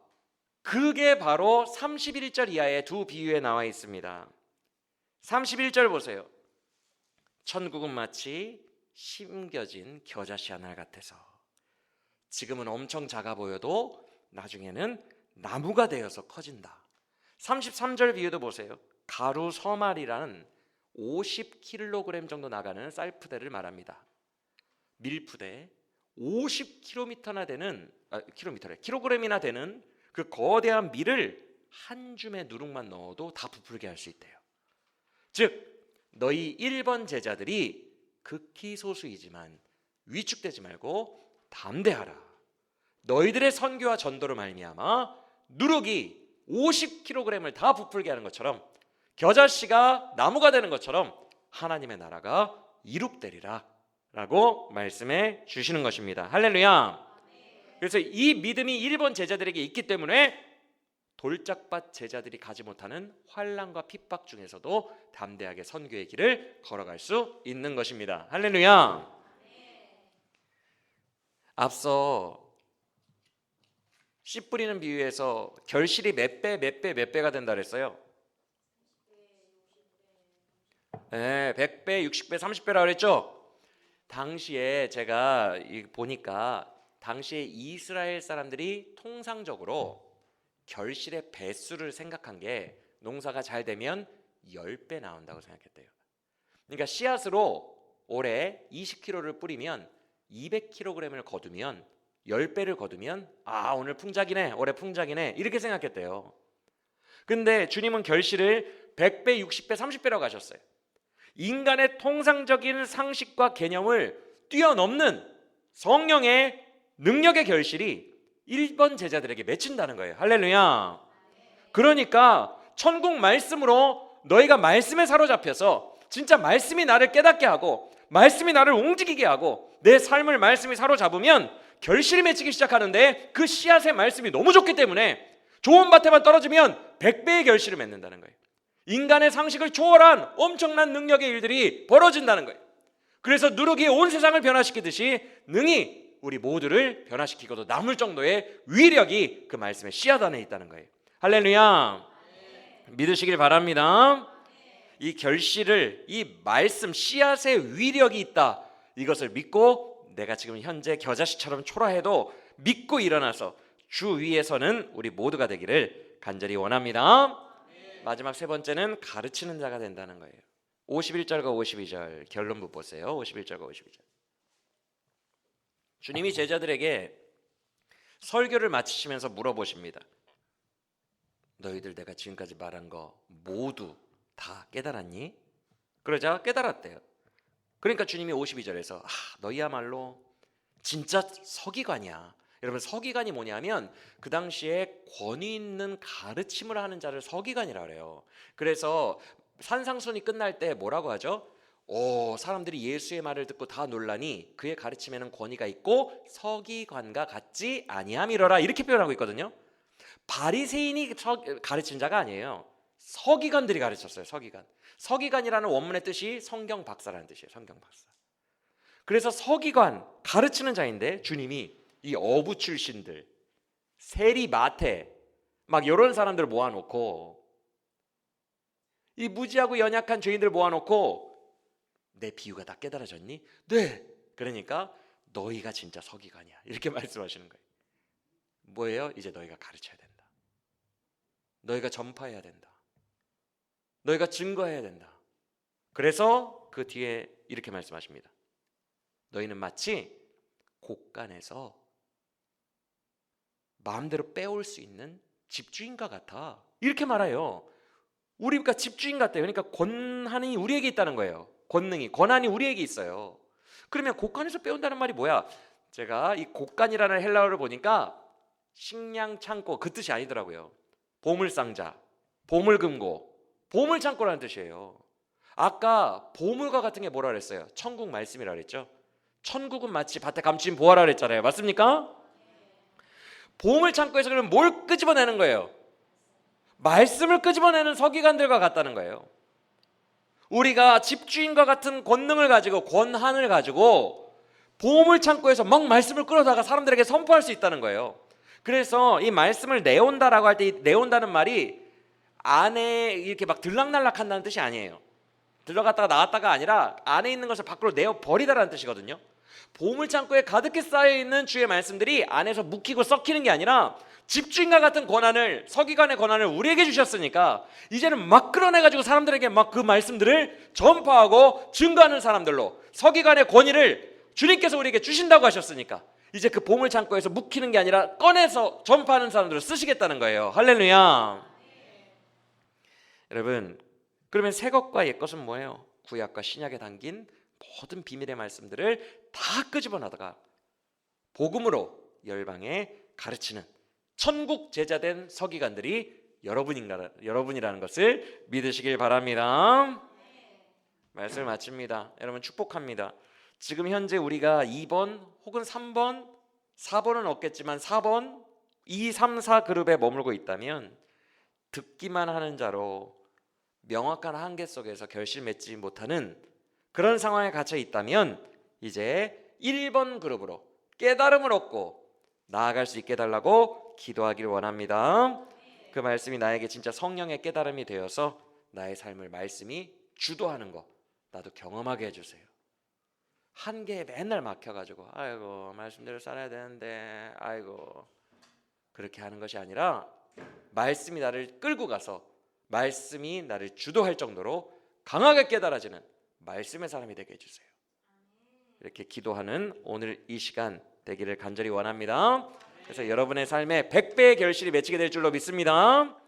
그게 바로 31절 이하의 두 비유에 나와 있습니다. 31절 보세요. 천국은 마치 심겨진 겨자씨 한 알 같아서 지금은 엄청 작아 보여도 나중에는 나무가 되어서 커진다. 33절 비유도 보세요. 가루 서말이라는 50kg 정도 나가는 쌀푸대를 말합니다. 밀푸대 50kg나 되는 킬로그램이나 되는 그 거대한 밀을 한 줌의 누룩만 넣어도 다 부풀게 할 수 있대요. 즉 너희 1번 제자들이 극히 소수이지만 위축되지 말고 담대하라. 너희들의 선교와 전도로 말미암아 누룩이 50kg을 다 부풀게 하는 것처럼, 겨자씨가 나무가 되는 것처럼 하나님의 나라가 이룩되리라 라고 말씀해 주시는 것입니다. 할렐루야. 그래서 이 믿음이 1번 제자들에게 있기 때문에 돌짝밭 제자들이 가지 못하는 환난과 핍박 중에서도 담대하게 선교의 길을 걸어갈 수 있는 것입니다. 할렐루야. 앞서 씨 뿌리는 비유에서 결실이 몇 배가 된다 그랬어요. 네, 100배, 60배, 30배라고 그랬죠. 당시에 제가 보니까 당시에 이스라엘 사람들이 통상적으로 결실의 배수를 생각한 게 농사가 잘 되면 10배 나온다고 생각했대요. 그러니까 씨앗으로 올해 20kg를 뿌리면 200kg을 거두면 10배를 거두면 오늘 풍작이네, 올해 풍작이네 이렇게 생각했대요. 근데 주님은 결실을 100배, 60배, 30배라고 하셨어요. 인간의 통상적인 상식과 개념을 뛰어넘는 성령의 능력의 결실이 1번 제자들에게 맺힌다는 거예요. 할렐루야. 그러니까 천국 말씀으로 너희가 말씀에 사로잡혀서 진짜 말씀이 나를 깨닫게 하고 말씀이 나를 움직이게 하고 내 삶을 말씀이 사로잡으면 결실이 맺히기 시작하는데 그 씨앗의 말씀이 너무 좋기 때문에 좋은 밭에만 떨어지면 100배의 결실을 맺는다는 거예요. 인간의 상식을 초월한 엄청난 능력의 일들이 벌어진다는 거예요. 그래서 누룩이 온 세상을 변화시키듯이 능히 우리 모두를 변화시키고도 남을 정도의 위력이 그 말씀의 씨앗 안에 있다는 거예요. 할렐루야. 믿으시길 바랍니다. 이 결실을, 이 말씀 씨앗의 위력이 있다, 이것을 믿고 내가 지금 현재 겨자씨처럼 초라해도 믿고 일어나서 주 위에서는 우리 모두가 되기를 간절히 원합니다. 마지막 세 번째는 가르치는 자가 된다는 거예요. 51절과 52절 결론부 보세요. 51절과 52절. 주님이 제자들에게 설교를 마치시면서 물어보십니다. 너희들 내가 지금까지 말한 거 모두 다 깨달았니? 그러자 깨달았대요. 그러니까 주님이 52절에서 너희야말로 진짜 서기관이야. 여러분, 서기관이 뭐냐면 그 당시에 권위 있는 가르침을 하는 자를 서기관이라고 해요. 그래서 산상순이 끝날 때 뭐라고 하죠? 사람들이 예수의 말을 듣고 다 놀라니 그의 가르침에는 권위가 있고 서기관과 같지 아니함이러라, 이렇게 표현하고 있거든요. 바리새인이 가르친 자가 아니에요. 서기관들이 가르쳤어요. 서기관이라는 원문의 뜻이 성경 박사라는 뜻이에요. 성경 박사. 그래서 서기관, 가르치는 자인데 주님이 이 어부 출신들, 세리, 마태 막 이런 사람들 모아놓고, 이 무지하고 연약한 죄인들 모아놓고 내 비유가 다 깨달아졌니? 네. 그러니까 너희가 진짜 서기관이야, 이렇게 말씀하시는 거예요. 뭐예요? 이제 너희가 가르쳐야 된다. 너희가 전파해야 된다. 너희가 증거해야 된다. 그래서 그 뒤에 이렇게 말씀하십니다. 너희는 마치 곳간에서 마음대로 빼올 수 있는 집주인과 같아, 이렇게 말해요. 우리가 집주인 같아요. 그러니까 권한이 우리에게 있다는 거예요. 권한이 우리에게 있어요. 그러면 곳간에서 빼온다는 말이 뭐야? 제가 이 곳간이라는 헬라어를 보니까 식량 창고, 그 뜻이 아니더라고요. 보물상자, 보물금고, 보물창고라는 뜻이에요. 아까 보물과 같은 게 뭐라 그랬어요? 천국 말씀이라 그랬죠. 천국은 마치 밭에 감추인 보화라 그랬잖아요. 맞습니까? 보물창고에서 그러면 뭘 끄집어내는 거예요? 말씀을 끄집어내는 서기관들과 같다는 거예요. 우리가 집주인과 같은 권능을 가지고, 권한을 가지고 보물창고에서 막 말씀을 끌어다가 사람들에게 선포할 수 있다는 거예요. 그래서 이 말씀을 내온다라고 할 때 이 내온다는 말이 안에 이렇게 막 들락날락 한다는 뜻이 아니에요. 들어갔다가 나왔다가 아니라 안에 있는 것을 밖으로 내어 버리다라는 뜻이거든요. 보물창고에 가득히 쌓여있는 주의 말씀들이 안에서 묵히고 썩히는 게 아니라 집주인과 같은 권한을, 서기관의 권한을 우리에게 주셨으니까 이제는 막 끌어내가지고 사람들에게 막 그 말씀들을 전파하고 증거하는 사람들로, 서기관의 권위를 주님께서 우리에게 주신다고 하셨으니까 이제 그 보물창고에서 묵히는 게 아니라 꺼내서 전파하는 사람들을 쓰시겠다는 거예요. 할렐루야. 여러분, 그러면 새 것과 옛 것은 뭐예요? 구약과 신약에 담긴 모든 비밀의 말씀들을 다 끄집어내다가 복음으로 열방에 가르치는 천국 제자된 서기관들이 여러분이라는 것을 믿으시길 바랍니다. 말씀을 마칩니다. 여러분, 축복합니다. 지금 현재 우리가 2번 혹은 3번, 4번은 없겠지만 4번, 2, 3, 4 그룹에 머물고 있다면 듣기만 하는 자로 명확한 한계 속에서 결실 맺지 못하는 그런 상황에 갇혀 있다면 이제 1번 그룹으로 깨달음을 얻고 나아갈 수 있게 해달라고 기도하기를 원합니다. 그 말씀이 나에게 진짜 성령의 깨달음이 되어서 나의 삶을 말씀이 주도하는 거 나도 경험하게 해주세요. 한계에 맨날 막혀가지고 아이고 말씀대로 살아야 되는데 아이고 그렇게 하는 것이 아니라 말씀이 나를 끌고 가서 말씀이 나를 주도할 정도로 강하게 깨달아지는 말씀의 사람이 되게 해주세요. 이렇게 기도하는 오늘 이 시간 되기를 간절히 원합니다. 그래서 여러분의 삶에 100배의 결실이 맺히게 될 줄로 믿습니다.